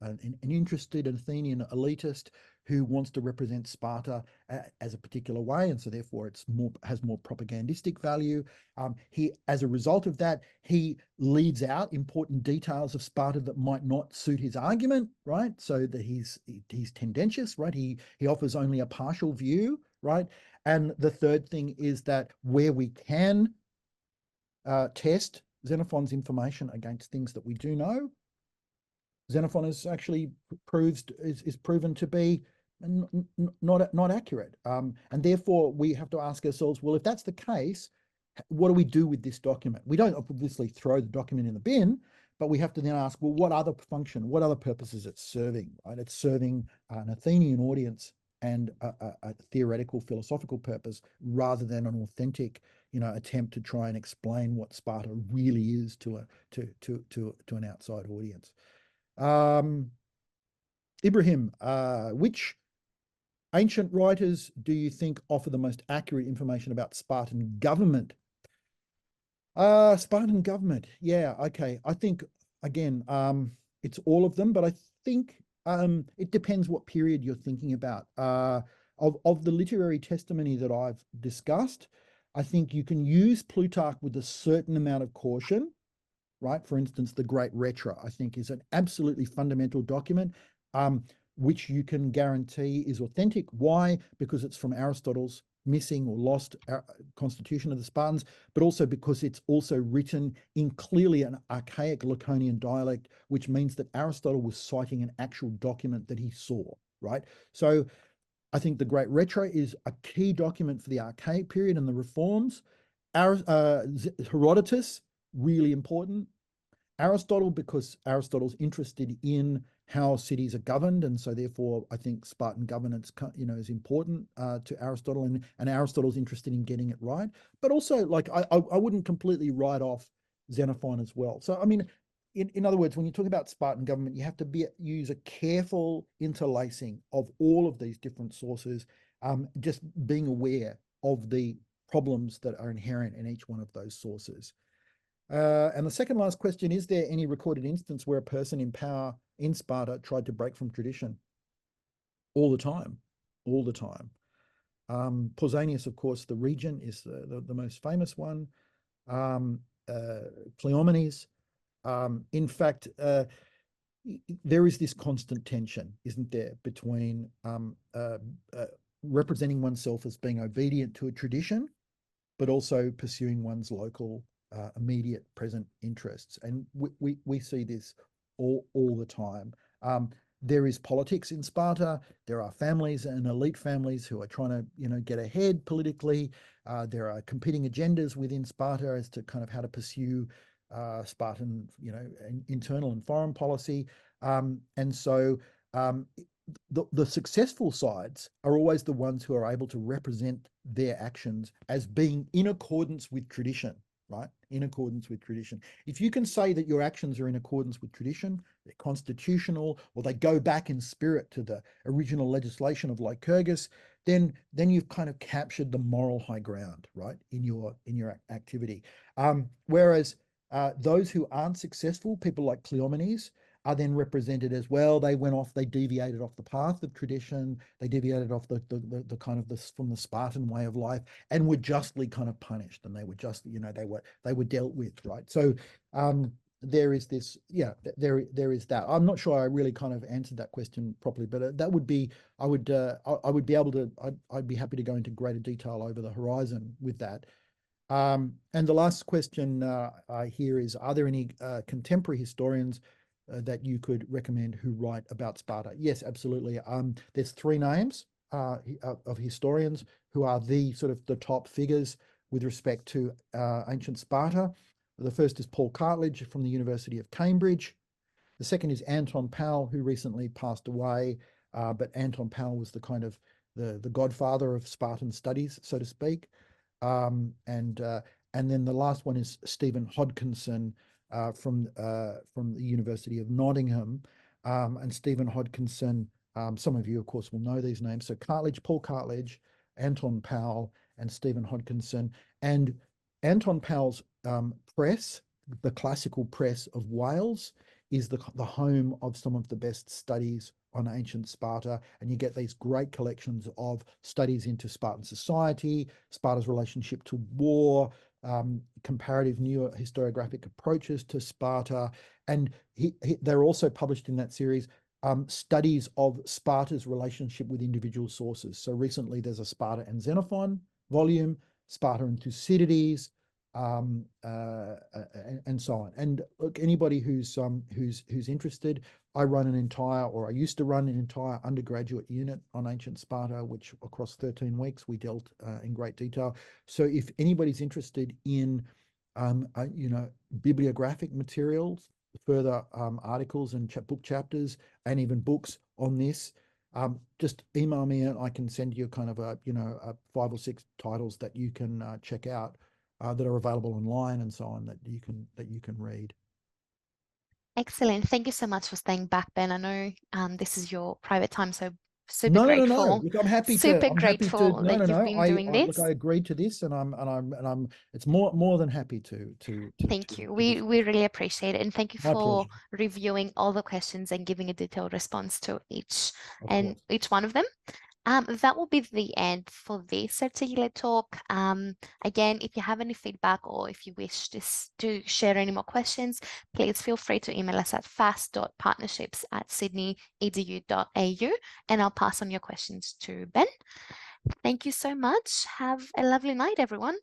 an interested Athenian elitist who wants to represent Sparta as a particular way, and so therefore it's has more propagandistic value. As a result of that, he leaves out important details of Sparta that might not suit his argument, right? So that he's tendentious, right? He offers only a partial view, right? And the third thing is that where we can test Xenophon's information against things that we do know, Xenophon is actually proven to be not accurate, and therefore we have to ask ourselves, well, if that's the case, what do we do with this document? We don't obviously throw the document in the bin, but we have to then ask, well, what other function, what other purpose is it serving? Right? It's serving an Athenian audience and a theoretical philosophical purpose rather than an authentic, you know, attempt to try and explain what Sparta really is to an outside audience. Ibrahim, which ancient writers do you think offer the most accurate information about Spartan government? Spartan government, yeah, okay. I think, again, it's all of them, but I think it depends what period you're thinking about. Of the literary testimony that I've discussed, I think you can use Plutarch with a certain amount of caution, right? For instance, the Great Retra, I think, is an absolutely fundamental document, which you can guarantee is authentic. Why? Because it's from Aristotle's missing or lost Constitution of the Spartans, but also because it's also written in clearly an archaic Laconian dialect, which means that Aristotle was citing an actual document that he saw, right? So I think the Great Retra is a key document for the archaic period and the reforms. Herodotus, really important. Aristotle, because Aristotle's interested in how cities are governed, and so therefore I think Spartan governance, you know, is important to Aristotle, and Aristotle's interested in getting it right. But also, like, I wouldn't completely write off Xenophon as well. So I mean, in other words, when you talk about Spartan government, you have to use a careful interlacing of all of these different sources, just being aware of the problems that are inherent in each one of those sources. And the second last question, is there any recorded instance where a person in power in Sparta tried to break from tradition? All the time, all the time. Pausanias, of course, the regent, is the most famous one. Cleomenes. In fact, there is this constant tension, isn't there, between representing oneself as being obedient to a tradition, but also pursuing one's local immediate present interests. And we see this all the time. There is politics in Sparta. There are families and elite families who are trying to, you know, get ahead politically. There are competing agendas within Sparta as to kind of how to pursue Spartan, you know, internal and foreign policy. And so the successful sides are always the ones who are able to represent their actions as being in accordance with tradition, right? In accordance with tradition. If you can say that your actions are in accordance with tradition, they're constitutional, or they go back in spirit to the original legislation of Lycurgus, then you've kind of captured the moral high ground, right, in your activity. Whereas those who aren't successful, people like Cleomenes, are then represented as, well, they went off, they deviated off the path of tradition, they deviated off the kind of this from the Spartan way of life, and were justly kind of punished, and they were just, you know, they were dealt with, right? So there is this, yeah, there is that. I'm not sure I really kind of answered that question properly, but that would be, I would be able to, I'd be happy to go into greater detail over the horizon with that. And the last question here is, are there any contemporary historians that you could recommend who write about Sparta? Yes, absolutely. There's three names of historians who are the sort of the top figures with respect to ancient Sparta. The first is Paul Cartledge from the University of Cambridge. The second is Anton Powell, who recently passed away, but Anton Powell was the kind of the godfather of Spartan studies, so to speak. And then the last one is Stephen Hodkinson from the University of Nottingham. And Stephen Hodkinson Some of you, of course, will know these names. So Cartledge, Paul Cartledge, Anton Powell, and Stephen Hodkinson. And Anton Powell's press, the classical press of Wales, is the home of some of the best studies on ancient Sparta. And you get these great collections of studies into Spartan society, Sparta's relationship to war, comparative new historiographic approaches to Sparta. And they're also published in that series studies of Sparta's relationship with individual sources. So recently there's a Sparta and Xenophon volume, Sparta and Thucydides, and so on. And look, anybody who's interested, I used to run an entire undergraduate unit on ancient Sparta, which across 13 weeks we dealt in great detail. So if anybody's interested in bibliographic materials, further articles and book chapters, and even books on this, just email me and I can send you kind of a 5 or 6 titles that you can check out that are available online and so on, that you can read. Excellent. Thank you so much for staying back, Ben. I know this is your private time, so super No. grateful. Look, I'm happy Super to. grateful that you've been doing Look, this. I agreed to this, and I'm. It's more than happy to. Thank you. To We discuss. really appreciate it, and thank you My for pleasure, reviewing all the questions and giving a detailed response to each of course. one of them. That will be the end for this articulate talk. Again, if you have any feedback or if you wish to share any more questions, please feel free to email us at fast.partnerships@sydneyedu.au, and I'll pass on your questions to Ben. Thank you so much. Have a lovely night, everyone.